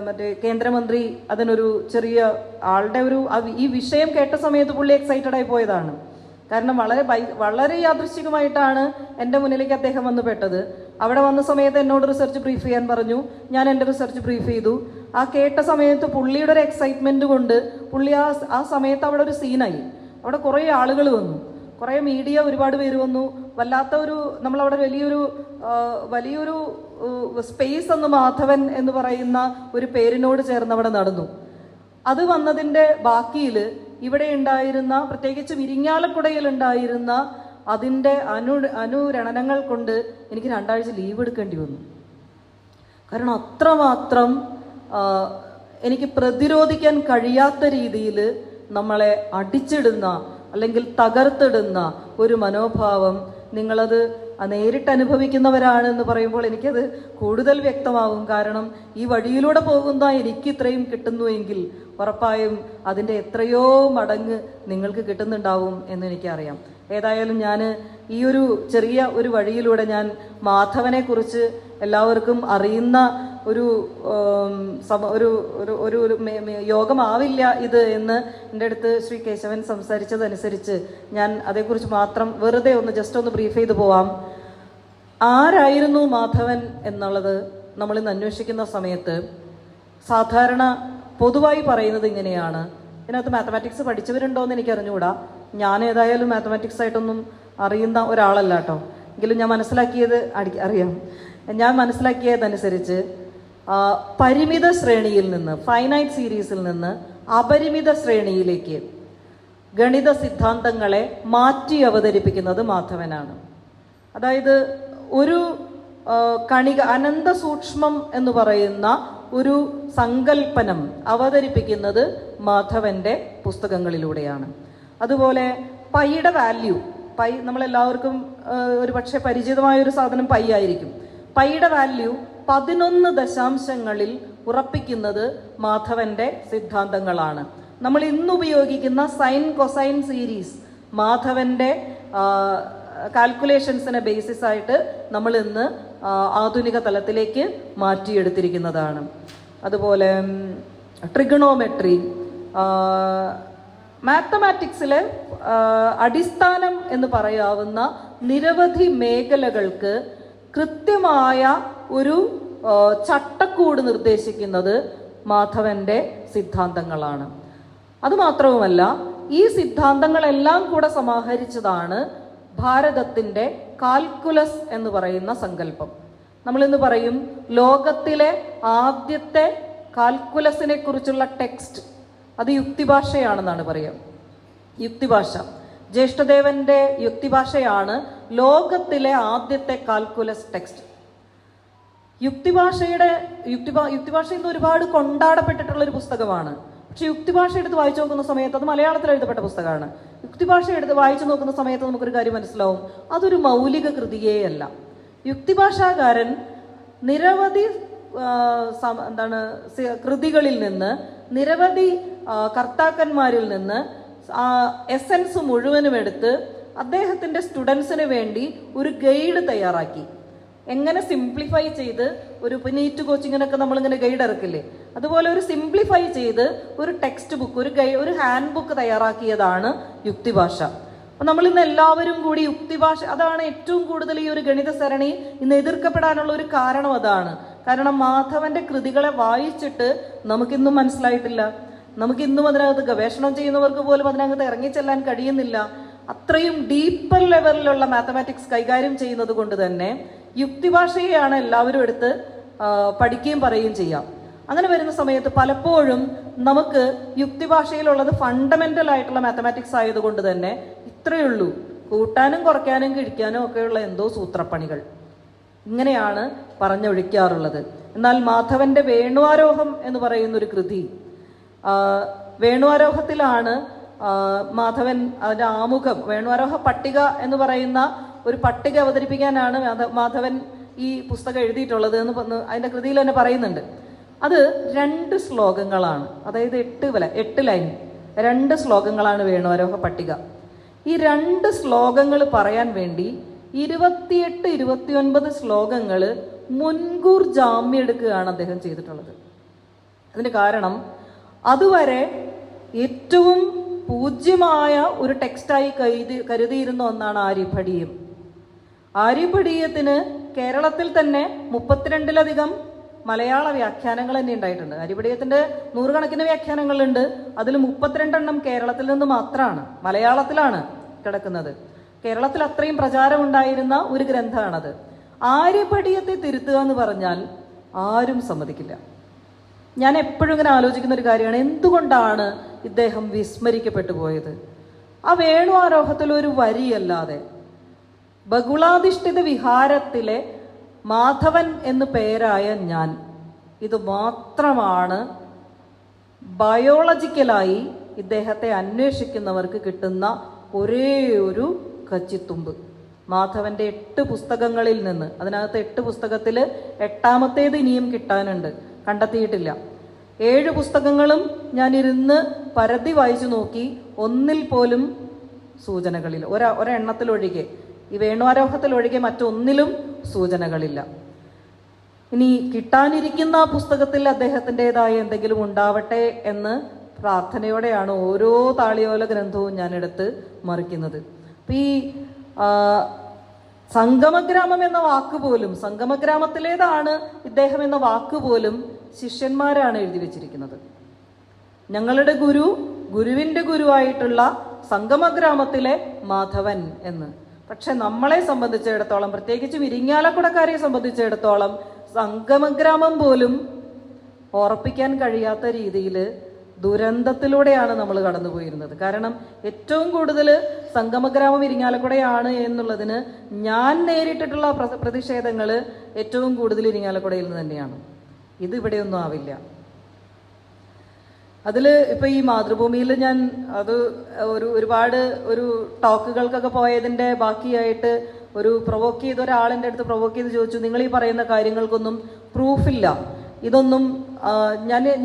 മറ്റേ കേന്ദ്രമന്ത്രി അതിനൊരു ചെറിയ ആളുടെ ഈ വിഷയം കേട്ട സമയത്ത് പുള്ളി എക്സൈറ്റഡ് ആയി പോയതാണ്. കാരണം വളരെ യാദൃശ്ചികമായിട്ടാണ് എൻ്റെ മുന്നിലേക്ക് അദ്ദേഹം വന്നു പെട്ടത്. അവിടെ വന്ന സമയത്ത് എന്നോട് റിസർച്ച് ബ്രീഫ് ചെയ്യാൻ പറഞ്ഞു. ഞാൻ എൻ്റെ റിസർച്ച് ബ്രീഫ് ചെയ്തു. ആ കേട്ട സമയത്ത് പുള്ളിയുടെ ഒരു എക്സൈറ്റ്മെൻറ്റ് കൊണ്ട് പുള്ളി ആ സമയത്ത് അവിടെ ഒരു സീനായി. അവിടെ കുറേ ആളുകൾ വന്നു, കുറേ മീഡിയ ഒരുപാട് പേര് വന്നു. വല്ലാത്ത നമ്മളവിടെ വലിയൊരു സ്പേസ് എന്ന് മാധവൻ എന്ന് പറയുന്ന ഒരു പേരിനോട് ചേർന്ന് അവിടെ നടന്നു. അത് വന്നതിൻ്റെ ബാക്കിയിൽ ഇവിടെ ഉണ്ടായിരുന്ന, പ്രത്യേകിച്ച് ഇരിങ്ങാലക്കുടയിൽ ഉണ്ടായിരുന്ന അതിൻ്റെ അനുരണനങ്ങൾ കൊണ്ട് എനിക്ക് 2 ആഴ്ച ലീവ് എടുക്കേണ്ടി വന്നു. കാരണം അത്രമാത്രം എനിക്ക് പ്രതിരോധിക്കാൻ കഴിയാത്ത രീതിയിൽ നമ്മളെ അടിച്ചിടുന്ന അല്ലെങ്കിൽ തകർത്തിടുന്ന ഒരു മനോഭാവം നിങ്ങളത് നേരിട്ട് അനുഭവിക്കുന്നവരാണെന്ന് പറയുമ്പോൾ എനിക്കത് കൂടുതൽ വ്യക്തമാവും. കാരണം ഈ വഴിയിലൂടെ പോകുന്ന എനിക്ക് ഇത്രയും കിട്ടുന്നുവെങ്കിൽ ഉറപ്പായും അതിൻ്റെ എത്രയോ മടങ്ങ് നിങ്ങൾക്ക് കിട്ടുന്നുണ്ടാവും എന്ന് എനിക്കറിയാം. ഏതായാലും ഞാൻ ഈ ഒരു ചെറിയ ഒരു വഴിയിലൂടെ ഞാൻ മാധവനെ കുറിച്ച് എല്ലാവർക്കും അറിയുന്ന ഒരു ഒരു യോഗമാവില്ല ഇത് എന്ന് എൻ്റെ അടുത്ത് ശ്രീ കേശവൻ സംസാരിച്ചതനുസരിച്ച് ഞാൻ അതേക്കുറിച്ച് മാത്രം വെറുതെ ജസ്റ്റ് ഒന്ന് ബ്രീഫ് ചെയ്ത് പോവാം. ആരായിരുന്നു മാധവൻ എന്നുള്ളത് നമ്മളിന്ന് അന്വേഷിക്കുന്ന സമയത്ത് സാധാരണ പൊതുവായി പറയുന്നത് ഇങ്ങനെയാണ്. ഇതിനകത്ത് മാത്തമാറ്റിക്സ് പഠിച്ചവരുണ്ടോ എന്ന് എനിക്ക് അറിഞ്ഞുകൂടാ. ഞാൻ ഏതായാലും മാത്തമാറ്റിക്സ് ആയിട്ടൊന്നും അറിയുന്ന ഒരാളല്ല കേട്ടോ. എങ്കിലും ഞാൻ മനസ്സിലാക്കിയതനുസരിച്ച് പരിമിത ശ്രേണിയിൽ നിന്ന്, ഫൈനൈറ്റ് സീരീസിൽ നിന്ന് അപരിമിത ശ്രേണിയിലേക്ക് ഗണിത സിദ്ധാന്തങ്ങളെ മാറ്റി അവതരിപ്പിക്കുന്നത് മാധവനാണ്. അതായത് ഒരു കണിക, അനന്ത സൂക്ഷ്മം എന്ന് പറയുന്ന ഒരു സങ്കല്പനം അവതരിപ്പിക്കുന്നത് മാധവന്റെ പുസ്തകങ്ങളിലൂടെയാണ്. അതുപോലെ പൈയുടെ വാല്യൂ, പൈ നമ്മളെല്ലാവർക്കും ഒരു പക്ഷേ പരിചിതമായ ഒരു സാധനം പൈ ആയിരിക്കും. പൈയുടെ വാല്യൂ 11 ദശാംശങ്ങളിൽ ഉറപ്പിക്കുന്നത് മാധവന്റെ സിദ്ധാന്തങ്ങളാണ്. നമ്മൾ ഇന്ന് ഉപയോഗിക്കുന്ന സൈൻ കൊസൈൻ സീരീസ് മാധവന്റെ കാൽക്കുലേഷൻസിനെ ബേസിസ് ആയിട്ട് നമ്മൾ ഇന്ന് ആധുനിക തലത്തിലേക്ക് മാറ്റിയെടുത്തിരിക്കുന്നതാണ്. അതുപോലെ ട്രിഗണോമെട്രി, മാത്തമാറ്റിക്സിലെ അടിസ്ഥാനം എന്ന് പറയാവുന്ന നിരവധി മേഖലകൾക്ക് കൃത്യമായ ഒരു ചട്ടക്കൂട് നിർദ്ദേശിക്കുന്നത് മാധവന്റെ സിദ്ധാന്തങ്ങളാണ്. അതുമാത്രവുമല്ല, ഈ സിദ്ധാന്തങ്ങളെല്ലാം കൂടെ സമാഹരിച്ചതാണ് ഭാരതത്തിൻ്റെ കാൽക്കുലസ് എന്ന് പറയുന്ന സങ്കല്പം. നമ്മളിന്ന് പറയും ലോകത്തിലെ ആദ്യത്തെ കാൽക്കുലസിനെ കുറിച്ചുള്ള ടെക്സ്റ്റ് അത് യുക്തിഭാഷയാണെന്നാണ് പറയുക. യുക്തിഭാഷ, ജ്യേഷ്ഠദേവന്റെ യുക്തിഭാഷയാണ് ലോകത്തിലെ ആദ്യത്തെ കാൽക്കുലസ് ടെക്സ്റ്റ്. യുക്തിഭാഷ ഇന്ന് ഒരുപാട് കൊണ്ടാടപ്പെട്ടിട്ടുള്ള ഒരു പുസ്തകമാണ്. പക്ഷെ യുക്തിഭാഷ എടുത്ത് വായിച്ചു നോക്കുന്ന സമയത്ത് അത് മലയാളത്തിൽ എഴുതപ്പെട്ട പുസ്തകമാണ്. യുക്തിഭാഷ എടുത്ത് വായിച്ചു നോക്കുന്ന സമയത്ത് നമുക്കൊരു കാര്യം മനസ്സിലാവും, അതൊരു മൗലിക കൃതിയേയല്ല. യുക്തിഭാഷാകാരൻ നിരവധി കൃതികളിൽ നിന്ന്, നിരവധി കർത്താക്കന്മാരിൽ നിന്ന് എസൻസ് മുഴുവനും എടുത്ത് അദ്ദേഹത്തിൻ്റെ സ്റ്റുഡൻസിന് വേണ്ടി ഒരു ഗൈഡ് തയ്യാറാക്കി. എങ്ങനെ സിംപ്ലിഫൈ ചെയ്ത്, ഒരു നീറ്റ് കോച്ചിങ്ങിനൊക്കെ നമ്മളിങ്ങനെ ഗൈഡ് ഇറക്കില്ലേ, അതുപോലെ ഒരു സിംപ്ലിഫൈ ചെയ്ത് ഒരു ടെക്സ്റ്റ് ബുക്ക്, ഒരു ഹാൻഡ് ബുക്ക് തയ്യാറാക്കിയതാണ് യുക്തിഭാഷ. അപ്പം നമ്മളിന്ന് എല്ലാവരും കൂടി യുക്തിഭാഷ, അതാണ് ഏറ്റവും കൂടുതൽ ഈ ഒരു ഗണിത സരണി ഇന്ന് എതിർക്കപ്പെടാനുള്ള ഒരു കാരണം അതാണ്. കാരണം മാധവന്റെ കൃതികളെ വായിച്ചിട്ട് നമുക്കിന്നും മനസ്സിലായിട്ടില്ല. നമുക്കിന്നും അതിനകത്ത് ഗവേഷണം ചെയ്യുന്നവർക്ക് പോലും അതിനകത്ത് ഇറങ്ങിച്ചെല്ലാൻ കഴിയുന്നില്ല. അത്രയും ഡീപ്പർ ലെവലിലുള്ള മാത്തമാറ്റിക്സ് കൈകാര്യം ചെയ്യുന്നത് കൊണ്ട് തന്നെ യുക്തിഭാഷയെയാണ് എല്ലാവരും എടുത്ത് പഠിക്കുകയും പറയുകയും ചെയ്യാം. അങ്ങനെ വരുന്ന സമയത്ത് പലപ്പോഴും നമുക്ക് യുക്തിഭാഷയിലുള്ളത് ഫണ്ടമെന്റൽ ആയിട്ടുള്ള മാത്തമാറ്റിക്സ് ആയതുകൊണ്ട് തന്നെ ഇത്രയേ ഉള്ളൂ, കൂട്ടാനും കുറയ്ക്കാനും കിഴിക്കാനും ഒക്കെയുള്ള എന്തോ സൂത്രപ്പണികൾ, ഇങ്ങനെയാണ് പറഞ്ഞൊഴിക്കാറുള്ളത്. എന്നാൽ മാധവന്റെ വേണുവാരോഹം എന്ന് പറയുന്ന ഒരു കൃതി, വേണുവാരോഹത്തിലാണ് മാധവൻ അതിൻ്റെ ആമുഖം, വേണുവാരോഹ പട്ടിക എന്ന് പറയുന്ന ഒരു പട്ടിക അവതരിപ്പിക്കാനാണ് മാധവൻ ഈ പുസ്തകം എഴുതിയിട്ടുള്ളത് എന്ന് അതിൻ്റെ കൃതിയിൽ തന്നെ പറയുന്നുണ്ട്. അത് 2 ശ്ലോകങ്ങളാണ്, അതായത് 8 ലൈൻ 2 ശ്ലോകങ്ങളാണ് വേണുവാരോഹ പട്ടിക. ഈ 2 ശ്ലോകങ്ങൾ പറയാൻ വേണ്ടി 28-29 ശ്ലോകങ്ങൾ മുൻകൂർ ജാമ്യം എടുക്കുകയാണ് അദ്ദേഹം ചെയ്തിട്ടുള്ളത്. അതിന് കാരണം അതുവരെ ഏറ്റവും പൂജ്യമായ ഒരു ടെക്സ്റ്റായി കരുതിയിരുന്ന ഒന്നാണ് ആര്യഭടീയം. ആര്യഭടീയത്തിന് കേരളത്തിൽ തന്നെ 32ലധികം മലയാള വ്യാഖ്യാനങ്ങൾ തന്നെ ഉണ്ടായിട്ടുണ്ട്. ആര്യഭടീയത്തിന്റെ 100 കണക്കിന് വ്യാഖ്യാനങ്ങളുണ്ട്. അതിൽ 32 കേരളത്തിൽ നിന്ന് മാത്രമാണ്, മലയാളത്തിലാണ് കിടക്കുന്നത്. കേരളത്തിൽ അത്രയും പ്രചാരമുണ്ടായിരുന്ന ഒരു ഗ്രന്ഥമാണത്. ആര്യഭടീയത്തെ തിരുത്തുക എന്ന് പറഞ്ഞാൽ ആരും സമ്മതിക്കില്ല. ഞാൻ എപ്പോഴും ഇങ്ങനെ ആലോചിക്കുന്ന ഒരു കാര്യമാണ്, എന്തുകൊണ്ടാണ് ഇദ്ദേഹം വിസ്മരിക്കപ്പെട്ടു പോയത്? ആ വേണുവാരോഹത്തിൽ ഒരു വരിയല്ലാതെ ബഹുളാധിഷ്ഠിത വിഹാരത്തിലെ മാധവൻ എന്നു പേരായ ഞാൻ, ഇത് മാത്രമാണ് ബയോളജിക്കലായി ഇദ്ദേഹത്തെ അന്വേഷിക്കുന്നവർക്ക് കിട്ടുന്ന ഒരേ ഒരു കച്ചിത്തുമ്പ്. മാധവന്റെ 8 പുസ്തകങ്ങളിൽ നിന്ന്, അതിനകത്ത് 8 പുസ്തകത്തിൽ 8ാമത്തേത് ഇനിയും കിട്ടാനുണ്ട്, കണ്ടെത്തിയിട്ടില്ല. 7 പുസ്തകങ്ങളും ഞാനിരുന്ന് പരതി വായിച്ചു നോക്കി, ഒന്നിൽ പോലും സൂചനകളില്ല. ഒരെണ്ണത്തിലൊഴികെ, ഈ വേണുവാരോഹത്തിലൊഴികെ മറ്റൊന്നിലും സൂചനകളില്ല. ഇനി കിട്ടാനിരിക്കുന്ന പുസ്തകത്തിൽ അദ്ദേഹത്തിൻ്റെതായ എന്തെങ്കിലും ഉണ്ടാവട്ടെ എന്ന് പ്രാർത്ഥനയോടെയാണ് ഓരോ താളിയോല ഗ്രന്ഥവും ഞാനെടുത്ത് മറിക്കുന്നത്. അപ്പം ഈ സംഗമഗ്രാമം എന്ന വാക്ക് പോലും, സംഗമഗ്രാമത്തിലേതാണ് ഇദ്ദേഹം എന്ന വാക്ക് പോലും ശിഷ്യന്മാരാണ് എഴുതി വെച്ചിരിക്കുന്നത്. ഞങ്ങളുടെ ഗുരു, ഗുരുവിൻ്റെ ഗുരുവായിട്ടുള്ള സംഗമഗ്രാമത്തിലെ മാധവൻ എന്ന്. പക്ഷെ നമ്മളെ സംബന്ധിച്ചിടത്തോളം, പ്രത്യേകിച്ചും ഇരിങ്ങാലക്കുടക്കാരെ സംബന്ധിച്ചിടത്തോളം, സംഗമഗ്രാമം പോലും ഉറപ്പിക്കാൻ കഴിയാത്ത രീതിയിൽ ദുരന്തത്തിലൂടെയാണ് നമ്മൾ കടന്നുപോയിരുന്നത്. കാരണം ഏറ്റവും കൂടുതൽ സംഗമഗ്രാമം ഇരിങ്ങാലക്കുടയാണ് എന്നുള്ളതിന് ഞാൻ നേരിട്ടിട്ടുള്ള പ്രതിഷേധങ്ങൾ ഏറ്റവും കൂടുതൽ ഇരിങ്ങാലക്കുടയിൽ നിന്ന് തന്നെയാണ്. ഇത് ഇവിടെയൊന്നും ആവില്ല. അതിൽ ഇപ്പം ഈ മാതൃഭൂമിയിൽ ഞാൻ അത് ഒരുപാട് ടോക്കുകൾക്കൊക്കെ പോയതിൻ്റെ ബാക്കിയായിട്ട് പ്രൊവോക്ക് ചെയ്ത ഒരാളിൻ്റെ അടുത്ത് പ്രൊവോക്ക് ചെയ്ത് ചോദിച്ചു, നിങ്ങൾ ഈ പറയുന്ന കാര്യങ്ങൾക്കൊന്നും പ്രൂഫില്ല, ഇതൊന്നും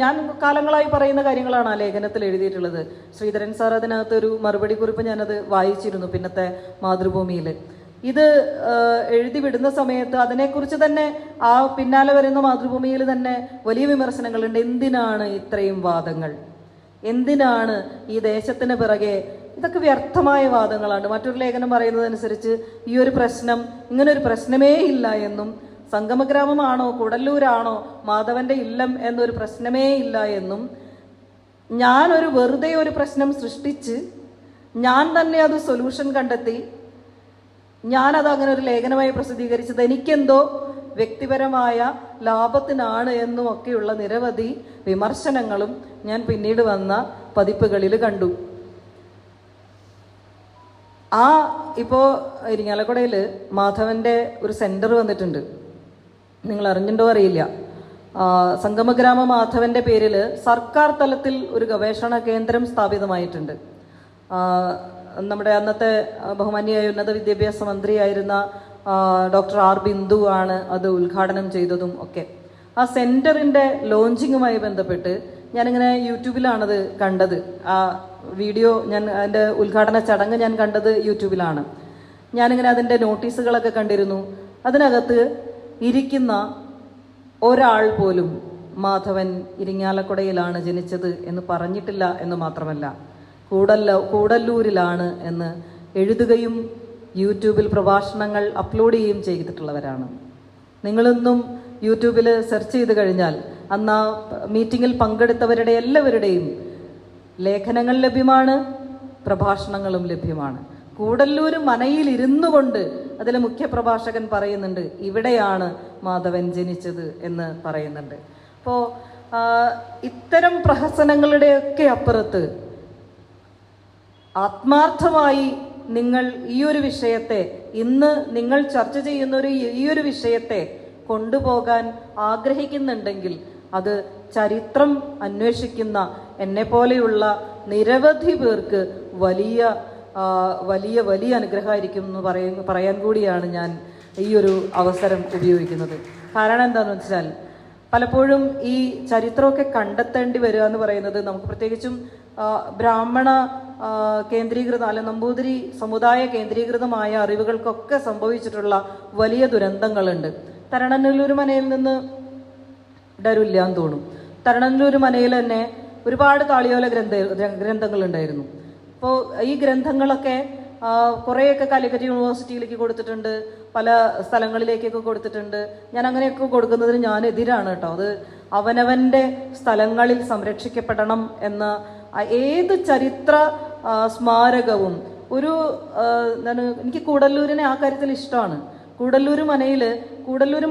ഞാൻ കാലങ്ങളായി പറയുന്ന കാര്യങ്ങളാണ് ആ ലേഖനത്തിൽ എഴുതിയിട്ടുള്ളത്. ശ്രീധരൻ സാർ അതിനകത്തൊരു മറുപടി കുറിപ്പ് ഞാനത് വായിച്ചിരുന്നു പിന്നത്തെ മാതൃഭൂമിയിൽ. ഇത് എഴുതി വിടുന്ന സമയത്ത് അതിനെക്കുറിച്ച് തന്നെ ആ പിന്നാലെ വരുന്ന മാതൃഭൂമിയിൽ തന്നെ വലിയ വിമർശനങ്ങളുണ്ട്. എന്തിനാണ് ഇത്രയും വാദങ്ങൾ, എന്തിനാണ് ഈ ദേശത്തിന് പിറകെ, ഇതൊക്കെ വ്യർത്ഥമായ വാദങ്ങളാണ്. മറ്റൊരു ലേഖനം പറയുന്നതനുസരിച്ച് ഈ ഒരു പ്രശ്നം, ഇങ്ങനൊരു പ്രശ്നമേ ഇല്ല എന്നും, സംഗമഗ്രാമമാണോ കൂടല്ലൂരാണോ മാധവന്റെ ഇല്ലം എന്നൊരു പ്രശ്നമേ ഇല്ല എന്നും, ഞാനൊരു വെറുതെ ഒരു പ്രശ്നം സൃഷ്ടിച്ച് ഞാൻ തന്നെ അത് സൊല്യൂഷൻ കണ്ടെത്തി ഞാനത് അങ്ങനെ ഒരു ലേഖനമായി പ്രസിദ്ധീകരിച്ചത് എനിക്കെന്തോ വ്യക്തിപരമായ ലാഭത്തിനാണ് എന്നും ഒക്കെയുള്ള നിരവധി വിമർശനങ്ങളും ഞാൻ പിന്നീട് വന്ന പതിപ്പുകളിൽ കണ്ടു. ഇപ്പോൾ ഇരിങ്ങാലക്കുടയിൽ മാധവന്റെ ഒരു സെന്റർ വന്നിട്ടുണ്ട്, നിങ്ങൾ അറിഞ്ഞിട്ടോ അറിയില്ല. സംഗമഗ്രാമ മാധവന്റെ പേരിൽ സർക്കാർ തലത്തിൽ ഒരു ഗവേഷണ കേന്ദ്രം സ്ഥാപിതമായിട്ടുണ്ട്. നമ്മുടെ അന്നത്തെ ബഹുമാന്യായ ഉന്നത വിദ്യാഭ്യാസ മന്ത്രിയായിരുന്ന ഡോക്ടർ ആർ ബിന്ദു ആണ് അത് ഉദ്ഘാടനം ചെയ്തതും ഒക്കെ. ആ സെന്ററിന്റെ ലോഞ്ചിങ്ങുമായി ബന്ധപ്പെട്ട് ഞാനിങ്ങനെ യൂട്യൂബിലാണത് കണ്ടത്. ആ വീഡിയോ അതിൻ്റെ ഉദ്ഘാടന ചടങ്ങ് ഞാൻ കണ്ടത് യൂട്യൂബിലാണ്. ഞാനിങ്ങനെ അതിൻ്റെ നോട്ടീസുകളൊക്കെ കണ്ടിരുന്നു. അതിനകത്ത് ഇരിക്കുന്ന ഒരാൾ പോലും മാധവൻ ഇരിങ്ങാലക്കുടയിലാണ് ജനിച്ചത് എന്ന് പറഞ്ഞിട്ടില്ല എന്ന് മാത്രമല്ല, കൂടല്ലൂരിലാണ് എന്ന് എഴുതുകയും യൂട്യൂബിൽ പ്രഭാഷണങ്ങൾ അപ്ലോഡ് ചെയ്യുകയും ചെയ്തിട്ടുള്ളവരാണ്. നിങ്ങളൊന്നും യൂട്യൂബിൽ സെർച്ച് ചെയ്ത് കഴിഞ്ഞാൽ അന്ന് ആ മീറ്റിങ്ങിൽ പങ്കെടുത്തവരുടെ എല്ലാവരുടെയും ലേഖനങ്ങൾ ലഭ്യമാണ്, പ്രഭാഷണങ്ങളും ലഭ്യമാണ്. കൂടല്ലൂർ മനയിൽ ഇരുന്നു കൊണ്ട് അതിലെ മുഖ്യപ്രഭാഷകൻ പറയുന്നുണ്ട്, ഇവിടെയാണ് മാധവൻ ജനിച്ചത് എന്ന് പറയുന്നുണ്ട്. അപ്പോൾ ഇത്തരം പ്രഹസനങ്ങളുടെയൊക്കെ അപ്പുറത്ത് ആത്മാർത്ഥമായി നിങ്ങൾ ഈ ഒരു വിഷയത്തെ, ഇന്ന് നിങ്ങൾ ചർച്ച ചെയ്യുന്ന ഈ ഒരു വിഷയത്തെ കൊണ്ടുപോകാൻ ആഗ്രഹിക്കുന്നുണ്ടെങ്കിൽ അത് ചരിത്രം അന്വേഷിക്കുന്ന എന്നെപ്പോലെയുള്ള നിരവധി പേർക്ക് വലിയ വലിയ വലിയ അനുഗ്രഹമായിരിക്കും എന്ന് പറയാൻ കൂടിയാണ് ഞാൻ ഈ ഒരു അവസരം ഉപയോഗിക്കുന്നത്. കാരണം എന്താണെന്ന് വെച്ചാൽ പലപ്പോഴും ഈ ചരിത്രമൊക്കെ കണ്ടെത്തേണ്ടി വരിക എന്ന് പറയുന്നത് നമുക്ക് പ്രത്യേകിച്ചും ബ്രാഹ്മണ കേന്ദ്രീകൃത അല്ല നമ്പൂതിരി സമുദായ കേന്ദ്രീകൃതമായ അറിവുകൾക്കൊക്കെ സംഭവിച്ചിട്ടുള്ള വലിയ ദുരന്തങ്ങളുണ്ട്. തരണനല്ലൂർ മനയിൽ നിന്ന് ഡരില്ല എന്ന് തോന്നും. തരണനല്ലൂർ മനയിൽ തന്നെ ഒരുപാട് താളിയോല ഗ്രന്ഥങ്ങളുണ്ടായിരുന്നു. അപ്പോൾ ഈ ഗ്രന്ഥങ്ങളൊക്കെ കുറേയൊക്കെ കാലിക്കറ്റ് യൂണിവേഴ്സിറ്റിയിലേക്ക് കൊടുത്തിട്ടുണ്ട്, പല സ്ഥലങ്ങളിലേക്കൊക്കെ കൊടുത്തിട്ടുണ്ട്. ഞാൻ അങ്ങനെയൊക്കെ കൊടുക്കുന്നതിന് ഞാൻ എതിരാണ് കേട്ടോ. അത് അവനവൻ്റെ സ്ഥലങ്ങളിൽ സംരക്ഷിക്കപ്പെടണം എന്ന ഏത് ചരിത്ര സ്മാരകവും എനിക്ക് കൂടല്ലൂരിനെ ആ കാര്യത്തിൽ ഇഷ്ടമാണ്. കൂടല്ലൂർ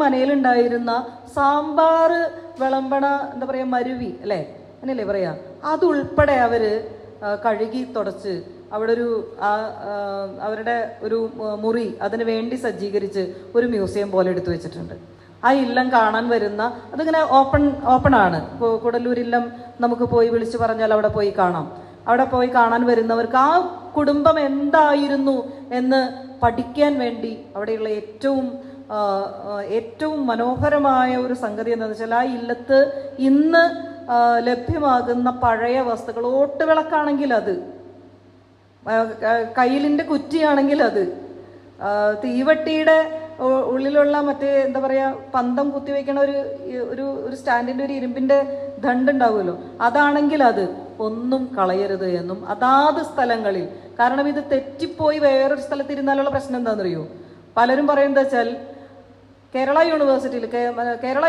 മനയിലുണ്ടായിരുന്ന സാമ്പാർ വിളമ്പണ എന്താ പറയുക മരുവി അല്ലേ, അങ്ങനെയല്ലേ പറയാ, അതുൾപ്പെടെ അവർ കഴുകി തുടച്ച് അവിടെ അവരുടെ ഒരു മുറി അതിന് വേണ്ടി സജ്ജീകരിച്ച് ഒരു മ്യൂസിയം പോലെ എടുത്തു വെച്ചിട്ടുണ്ട്. ആ ഇല്ലം കാണാൻ വരുന്ന, അതിങ്ങനെ ഓപ്പൺ ആണ്. കൂടല്ലൂർ ഇല്ലം നമുക്ക് പോയി വിളിച്ചു പറഞ്ഞാൽ അവിടെ പോയി കാണാം. അവിടെ പോയി കാണാൻ വരുന്നവർക്ക് ആ കുടുംബം എന്തായിരുന്നു എന്ന് പഠിക്കാൻ വേണ്ടി അവിടെയുള്ള ഏറ്റവും മനോഹരമായ ഒരു സംഗതി എന്താണെന്ന് വെച്ചാൽ ആ ഇല്ലത്ത് ഇന്ന് ലഭ്യമാകുന്ന പഴയ വസ്തുക്കൾ, ഓട്ടുവിളക്കാണെങ്കിൽ അത്, കയ്യിലിൻ്റെ കുറ്റിയാണെങ്കിൽ അത്, തീവട്ടിയുടെ ഉള്ളിലുള്ള മറ്റേ എന്താ പറയുക പന്തം കുത്തിവെക്കണ ഒരു സ്റ്റാൻഡിൻ്റെ ഒരു ഇരുമ്പിൻ്റെ ദണ്ടുണ്ടാവുമല്ലോ, അതാണെങ്കിൽ അത് ഒന്നും കളയരുത് എന്നും അതാത് സ്ഥലങ്ങളിൽ. കാരണം ഇത് തെറ്റിപ്പോയി വേറൊരു സ്ഥലത്ത് ഇരുന്നാലുള്ള പ്രശ്നം എന്താണെന്നറിയോ? പലരും പറയുന്നത് വെച്ചാൽ കേരള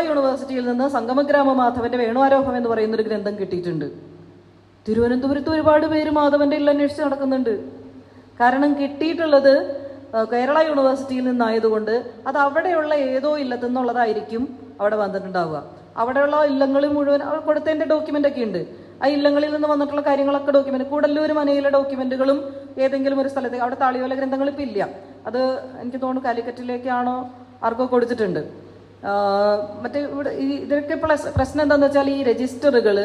യൂണിവേഴ്സിറ്റിയിൽ നിന്ന് സംഗമഗ്രാമ മാധവന്റെ വേണുവാരോഹം എന്ന് പറയുന്നൊരു ഗ്രന്ഥം കിട്ടിയിട്ടുണ്ട്. തിരുവനന്തപുരത്ത് ഒരുപാട് പേര് മാധവന്റെ ഇല്ല അന്വേഷിച്ച് നടക്കുന്നുണ്ട്. കാരണം കിട്ടിയിട്ടുള്ളത് കേരള യൂണിവേഴ്സിറ്റിയിൽ നിന്നായതുകൊണ്ട് അത് അവിടെയുള്ള ഏതോ ഇല്ലത്തു നിന്നുള്ളതായിരിക്കും അവിടെ വന്നിട്ടുണ്ടാവുക. അവിടെയുള്ള ഇല്ലങ്ങളിൽ മുഴുവൻ കൊടുത്തതിൻ്റെ ഡോക്യുമെൻ്റ് ഒക്കെ ഉണ്ട്. ആ ഇല്ലങ്ങളിൽ നിന്ന് വന്നിട്ടുള്ള കാര്യങ്ങളൊക്കെ ഡോക്യുമെന്റ്, കൂടല്ലൂർ മനയിലെ ഡോക്യുമെന്റുകളും ഏതെങ്കിലും ഒരു സ്ഥലത്ത്, അവിടെ താളിയോല ഗ്രന്ഥങ്ങൾ ഇപ്പം ഇല്ല, അത് എനിക്ക് തോന്നുന്നു കാലിക്കറ്റിലേക്കാണോ ആർക്കോ കൊടുത്തിട്ടുണ്ട്. മറ്റേ ഇവിടെ ഇതൊക്കെ പ്രശ്നം എന്താണെന്ന് വെച്ചാൽ ഈ രജിസ്റ്ററുകൾ,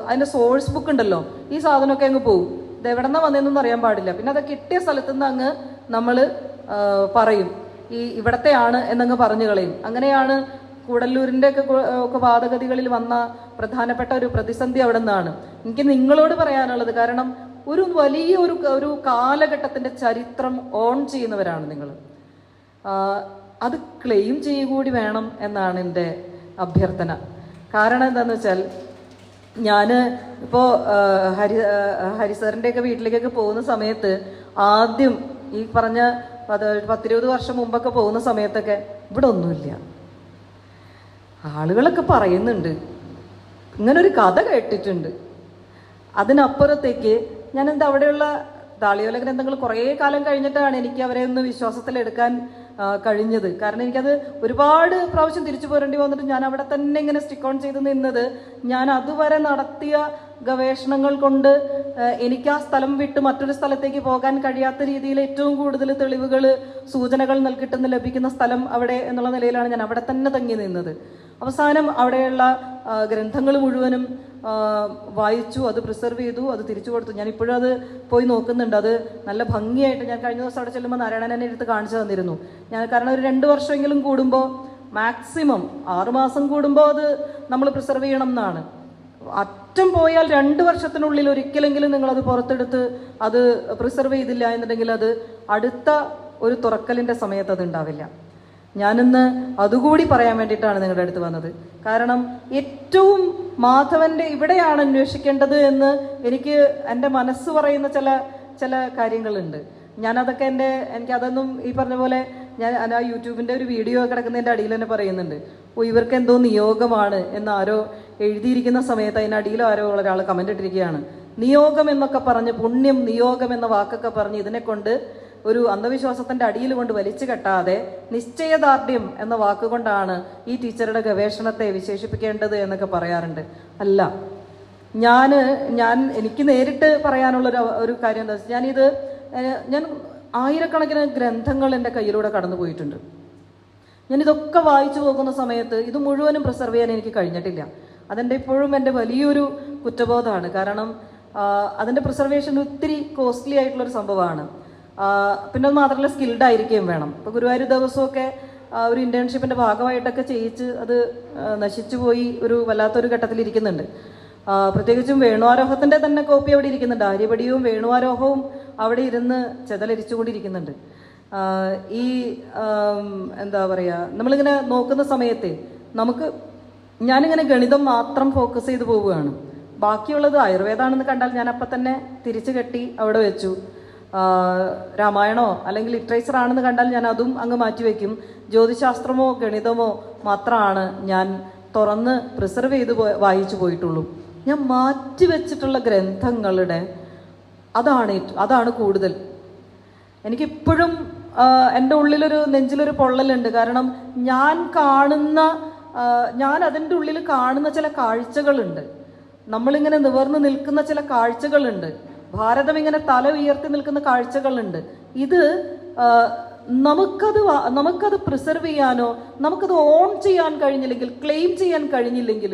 അതിൻ്റെ സോഴ്സ് ബുക്ക് ഉണ്ടല്ലോ, ഈ സാധനമൊക്കെ അങ്ങ് പോകും. ഇത് എവിടെ നിന്നാണ് വന്നതെന്നൊന്നും അറിയാൻ പാടില്ല. പിന്നെ അത് കിട്ടിയ സ്ഥലത്തു നിന്ന് അങ്ങ് നമ്മൾ പറയും ഇവിടത്തെയാണ് എന്നങ്ങ് പറഞ്ഞു കളയും. അങ്ങനെയാണ് കൂടല്ലൂരിൻ്റെ ഒക്കെ വാദഗതികളിൽ വന്ന പ്രധാനപ്പെട്ട ഒരു പ്രതിസന്ധി അവിടെ നിന്നാണ്. എനിക്ക് നിങ്ങളോട് പറയാനുള്ളത്, കാരണം ഒരു വലിയ ഒരു കാലഘട്ടത്തിൻ്റെ ചരിത്രം ഓൺ ചെയ്യുന്നവരാണ് നിങ്ങൾ. അത് ക്ലെയിം ചെയ്യുകൂടി വേണം എന്നാണ് എൻ്റെ അഭ്യർത്ഥന. കാരണം എന്താണെന്ന് വെച്ചാൽ ഞാൻ ഇപ്പോൾ ഹരിസാറിൻ്റെയൊക്കെ വീട്ടിലേക്കൊക്കെ പോകുന്ന സമയത്ത് ആദ്യം ഈ പറഞ്ഞ 10-20 വർഷം മുമ്പൊക്കെ പോകുന്ന സമയത്തൊക്കെ ഇവിടെ ഒന്നുമില്ല. ആളുകളൊക്കെ പറയുന്നുണ്ട്, ഇങ്ങനൊരു കഥ കേട്ടിട്ടുണ്ട്. അതിനപ്പുറത്തേക്ക് ഞാൻ എന്താ അവിടെയുള്ള താളിയോല ഗ്രന്ഥങ്ങൾ കുറേ കാലം കഴിഞ്ഞിട്ടാണ് എനിക്ക് അവരെ ഒന്ന് വിശ്വാസത്തിലെടുക്കാൻ കഴിഞ്ഞത്. കാരണം എനിക്കത് ഒരുപാട് പ്രാവശ്യം തിരിച്ചു പോരേണ്ടി വന്നിട്ട് ഞാൻ അവിടെ തന്നെ ഇങ്ങനെ സ്റ്റിക്ക് ഓൺ ചെയ്ത് നിന്നത് ഞാൻ അതുവരെ നടത്തിയ ഗവേഷണങ്ങൾ കൊണ്ട് എനിക്ക് ആ സ്ഥലം വിട്ട് മറ്റൊരു സ്ഥലത്തേക്ക് പോകാൻ കഴിയാത്ത രീതിയിൽ ഏറ്റവും കൂടുതൽ തെളിവുകൾ, സൂചനകൾ നൽകിട്ടെന്ന് ലഭിക്കുന്ന സ്ഥലം അവിടെ എന്നുള്ള നിലയിലാണ് ഞാൻ അവിടെ തന്നെ തങ്ങി നിന്നത്. അവസാനം അവിടെയുള്ള ഗ്രന്ഥങ്ങൾ മുഴുവനും വായിച്ചു, അത് പ്രിസർവ് ചെയ്തു, അത് തിരിച്ചു കൊടുത്തു. ഞാൻ ഇപ്പോഴും അത് പോയി നോക്കുന്നുണ്ട്. അത് നല്ല ഭംഗിയായിട്ട് ഞാൻ കഴിഞ്ഞ ദിവസം അവിടെ ചെല്ലുമ്പോൾ നാരായണൻ എന്നെ എടുത്ത് കാണിച്ചു തന്നിരുന്നു. കാരണം ഒരു 2 വർഷമെങ്കിലും കൂടുമ്പോൾ, മാക്സിമം 6 മാസം കൂടുമ്പോൾ അത് നമ്മൾ പ്രിസർവ് ചെയ്യണം എന്നാണ്. അറ്റം പോയാൽ 2 വർഷത്തിനുള്ളിൽ ഒരിക്കലെങ്കിലും നിങ്ങളത് പുറത്തെടുത്ത് അത് പ്രിസർവ് ചെയ്തില്ല എന്നുണ്ടെങ്കിൽ അത് അടുത്ത ഒരു തുറക്കലിൻ്റെ സമയത്ത് അത് ഉണ്ടാവില്ല. ഞാനിന്ന് അതുകൂടി പറയാൻ വേണ്ടിയിട്ടാണ് നിങ്ങളുടെ അടുത്ത് വന്നത്. കാരണം ഏറ്റവും മാധവന്റെ ഇവിടെയാണ് അന്വേഷിക്കേണ്ടത് എന്ന് എൻ്റെ മനസ്സ് പറയുന്ന ചില കാര്യങ്ങളുണ്ട്. ഞാനതൊക്കെ എനിക്കതൊന്നും ഈ പറഞ്ഞ പോലെ ഞാൻ ആ യൂട്യൂബിൻ്റെ ഒരു വീഡിയോ കിടക്കുന്നതിൻ്റെ അടിയിൽ തന്നെ പറയുന്നുണ്ട്, ഇവർക്ക് എന്തോ നിയോഗമാണ് എന്ന് ആരോ എഴുതിയിരിക്കുന്ന സമയത്ത് അതിനടിയിൽ ആരോ ഒരാൾ കമൻ്റ് ഇട്ടിരിക്കുകയാണ്. നിയോഗം എന്നൊക്കെ പറഞ്ഞ്, പുണ്യം, നിയോഗം എന്ന വാക്കൊക്കെ പറഞ്ഞ് ഇതിനെ കൊണ്ട് ഒരു അന്ധവിശ്വാസത്തിൻ്റെ അടിയിൽ കൊണ്ട് വലിച്ചു കെട്ടാതെ നിശ്ചയദാർഢ്യം എന്ന വാക്കുകൊണ്ടാണ് ഈ ടീച്ചറുടെ ഗവേഷണത്തെ വിശേഷിപ്പിക്കേണ്ടത് എന്നൊക്കെ പറയാറുണ്ട്. അല്ല, എനിക്ക് നേരിട്ട് പറയാനുള്ള ഒരു കാര്യം എന്താ വെച്ചാൽ, ഞാൻ ആയിരക്കണക്കിന് ഗ്രന്ഥങ്ങൾ എൻ്റെ കയ്യിലൂടെ കടന്നു പോയിട്ടുണ്ട്. ഞാനിതൊക്കെ വായിച്ചു പോകുന്ന സമയത്ത് ഇത് മുഴുവനും പ്രിസർവ് ചെയ്യാൻ എനിക്ക് കഴിഞ്ഞിട്ടില്ല. ഇപ്പോഴും എൻ്റെ വലിയൊരു കുറ്റബോധമാണ്. കാരണം അതിൻ്റെ പ്രിസർവേഷൻ ഒത്തിരി കോസ്റ്റ്ലി ആയിട്ടുള്ളൊരു സംഭവമാണ്. പിന്നെ അത് മാത്രമല്ല, സ്കിൽഡ് ആയിരിക്കുകയും വേണം. ഇപ്പോൾ ഗുരുവായൂർ ദിവസമൊക്കെ ഒരു ഇൻറ്റേൺഷിപ്പിൻ്റെ ഭാഗമായിട്ടൊക്കെ ചെയ്യിച്ച് അത് നശിച്ചു പോയി വല്ലാത്തൊരു ഘട്ടത്തിലിരിക്കുന്നുണ്ട്. പ്രത്യേകിച്ചും വേണുവാരോഹത്തിൻ്റെ തന്നെ കോപ്പി അവിടെ ഇരിക്കുന്നുണ്ട്. ആര്യപടിയും വേണുവാരോഹവും അവിടെ ഇരുന്ന് ചെതലരിച്ചുകൊണ്ടിരിക്കുന്നുണ്ട്. എന്താ പറയുക, നമ്മളിങ്ങനെ നോക്കുന്ന സമയത്ത് ഞാനിങ്ങനെ ഗണിതം മാത്രം ഫോക്കസ് ചെയ്ത് പോവുകയാണ്. ബാക്കിയുള്ളത് ആയുർവേദമാണെന്ന് കണ്ടാൽ ഞാൻ അപ്പം തന്നെ തിരിച്ചു കെട്ടി അവിടെ വെച്ചു. രാമായണോ അല്ലെങ്കിൽ ലിറ്ററേച്ചർ ആണെന്ന് കണ്ടാൽ ഞാൻ അതും അങ്ങ് മാറ്റിവെക്കും. ജ്യോതിശാസ്ത്രമോ ഗണിതമോ മാത്രമാണ് ഞാൻ തുറന്ന് പ്രിസർവ് ചെയ്ത് വായിച്ചു പോയിട്ടുള്ളൂ. ഞാൻ മാറ്റിവെച്ചിട്ടുള്ള ഗ്രന്ഥങ്ങളുടെ അതാണ് കൂടുതൽ. എനിക്കിപ്പോഴും എൻ്റെ ഉള്ളിലൊരു നെഞ്ചിലൊരു പൊള്ളലുണ്ട്. കാരണം ഞാൻ അതിൻ്റെ ഉള്ളിൽ കാണുന്ന ചില കാഴ്ചകളുണ്ട്. നമ്മളിങ്ങനെ നിവർന്ന് നിൽക്കുന്ന ചില കാഴ്ചകളുണ്ട്. ഭാരതം ഇങ്ങനെ തല ഉയർത്തി നിൽക്കുന്ന കാഴ്ചകളുണ്ട്. ഇത് നമുക്കത് പ്രിസർവ് ചെയ്യാനോ നമുക്കത് ഓൺ ചെയ്യാൻ കഴിഞ്ഞില്ലെങ്കിൽ, ക്ലെയിം ചെയ്യാൻ കഴിഞ്ഞില്ലെങ്കിൽ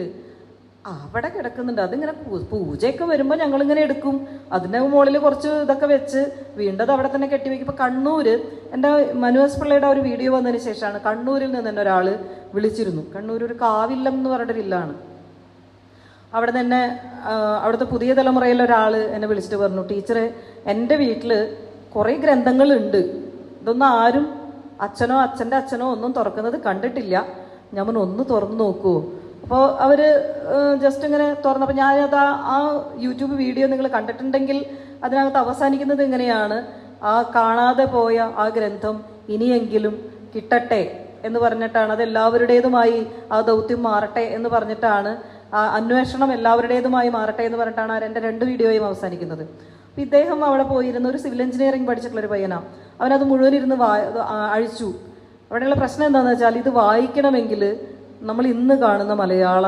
അവിടെ കിടക്കുന്നുണ്ട്. അതിങ്ങനെ പൂജയൊക്കെ വരുമ്പോൾ ഞങ്ങളിങ്ങനെ എടുക്കും, അതിൻ്റെ മുകളിൽ കുറച്ച് ഇതൊക്കെ വെച്ച് വീണ്ടും അത് അവിടെ തന്നെ കെട്ടിവെക്കും. ഇപ്പം കണ്ണൂര് എൻ്റെ മനോജ് പിള്ളയുടെ ഒരു വീഡിയോ വന്നതിന് ശേഷമാണ് കണ്ണൂരിൽ നിന്ന് തന്നെ ഒരാൾ വിളിച്ചിരുന്നു. കണ്ണൂർ ഒരു കാവില്ലം എന്ന് പറഞ്ഞൊരു ഇല്ലാണ്. അവിടെ തന്നെ അവിടുത്തെ പുതിയ തലമുറയിലെ ഒരാൾ എന്നെ വിളിച്ചിട്ട് പറഞ്ഞു, ടീച്ചറെ എൻ്റെ വീട്ടിൽ കുറേ ഗ്രന്ഥങ്ങളുണ്ട്, ഇതൊന്നും ആരും അച്ഛനോ അച്ഛൻ്റെ അച്ഛനോ ഒന്നും തുറക്കുന്നത് കണ്ടിട്ടില്ല, ഞാൻ പറഞ്ഞു ഒന്ന് തുറന്നു നോക്കുമോ. അപ്പോൾ അവർ ജസ്റ്റ് ഇങ്ങനെ തുറന്നപ്പോൾ ഞാനത് ആ യൂട്യൂബ് വീഡിയോ നിങ്ങൾ കണ്ടിട്ടുണ്ടെങ്കിൽ അതിനകത്ത് അവസാനിക്കുന്നത് ഇങ്ങനെയാണ്, ആ കാണാതെ പോയ ആ ഗ്രന്ഥം ഇനിയെങ്കിലും കിട്ടട്ടെ എന്ന് പറഞ്ഞിട്ടാണ്, അത് എല്ലാവരുടേതുമായി ആ ദൗത്യം മാറട്ടെ എന്ന് പറഞ്ഞിട്ടാണ്, ആ അന്വേഷണം എല്ലാവരുടേതുമായി മാറട്ടെ എന്ന് പറഞ്ഞിട്ടാണ് എൻ്റെ 2 വീഡിയോയും അവസാനിക്കുന്നത്. അപ്പം ഇദ്ദേഹം അവിടെ പോയിരുന്ന ഒരു സിവിൽ എഞ്ചിനീയറിംഗ് പഠിച്ചിട്ടുള്ളൊരു പയ്യനാണ്. അവനത് മുഴുവൻ ഇരുന്ന് അഴിച്ചു. അവിടെയുള്ള പ്രശ്നം എന്താണെന്ന് വെച്ചാൽ ഇത് വായിക്കണമെങ്കിൽ നമ്മൾ ഇന്ന് കാണുന്ന മലയാള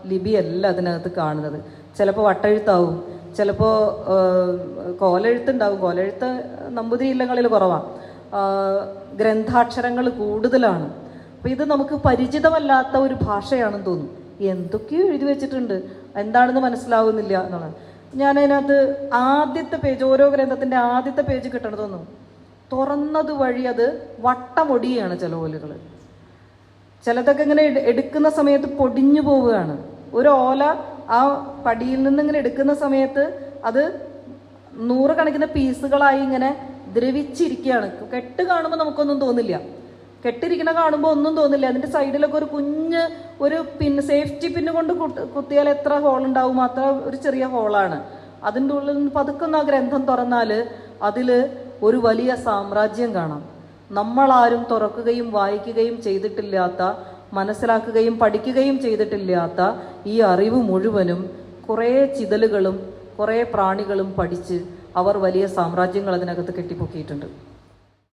ലിപിയല്ല അതിനകത്ത് കാണുന്നത്. ചിലപ്പോൾ വട്ടെഴുത്താവും, ചിലപ്പോൾ കോലെഴുത്തുണ്ടാവും. കോലെഴുത്ത് നമ്പൂതിരി ഇല്ലങ്ങളിൽ കുറവാണ്, ഗ്രന്ഥാക്ഷരങ്ങൾ കൂടുതലാണ്. അപ്പം ഇത് നമുക്ക് പരിചിതമല്ലാത്ത ഒരു ഭാഷയാണെന്ന് തോന്നും. എന്തൊക്കെയോ എഴുതി വെച്ചിട്ടുണ്ട്, എന്താണെന്ന് മനസ്സിലാവുന്നില്ല എന്നുള്ളത്. ഞാനതിനകത്ത് ആദ്യത്തെ പേജ്, ഓരോ ഗ്രന്ഥത്തിൻ്റെ ആദ്യത്തെ പേജ് കിട്ടണതൊന്നും തുറന്നത് വഴി അത് വട്ടമൊടിയാണ്. ചില ഓലുകൾ ചിലതൊക്കെ ഇങ്ങനെ എടുക്കുന്ന സമയത്ത് പൊടിഞ്ഞു പോവുകയാണ്. ഒരു ഓല ആ പടിയിൽ നിന്ന് ഇങ്ങനെ എടുക്കുന്ന സമയത്ത് അത് 100 കണക്കിന് പീസുകളായി ഇങ്ങനെ ദ്രവിച്ചിരിക്കുകയാണ്. കെട്ട് കാണുമ്പോൾ നമുക്കൊന്നും തോന്നില്ല, കെട്ടിരിക്കണ കാണുമ്പോൾ ഒന്നും തോന്നില്ല. അതിൻ്റെ സൈഡിലൊക്കെ ഒരു കുഞ്ഞ് ഒരു സേഫ്റ്റി പിന്ന് കൊണ്ട് കുത്തിയാൽ എത്ര ഹോൾ ഉണ്ടാവും, അത്ര ഒരു ചെറിയ ഹോളാണ്. അതിൻ്റെ ഉള്ളിൽ നിന്ന് പതുക്കുന്ന ആ ഗ്രന്ഥം തുറന്നാൽ അതിൽ ഒരു വലിയ സാമ്രാജ്യം കാണാം. നമ്മളാരും തുറക്കുകയും വായിക്കുകയും ചെയ്തിട്ടില്ലാത്ത, മനസ്സിലാക്കുകയും പഠിക്കുകയും ചെയ്തിട്ടില്ലാത്ത ഈ അറിവ് മുഴുവനും കുറേ ചിതലുകളും കുറേ പ്രാണികളും പഠിച്ച് അവർ വലിയ സാമ്രാജ്യങ്ങൾ അതിനകത്ത് കെട്ടിപ്പൊക്കിയിട്ടുണ്ട്.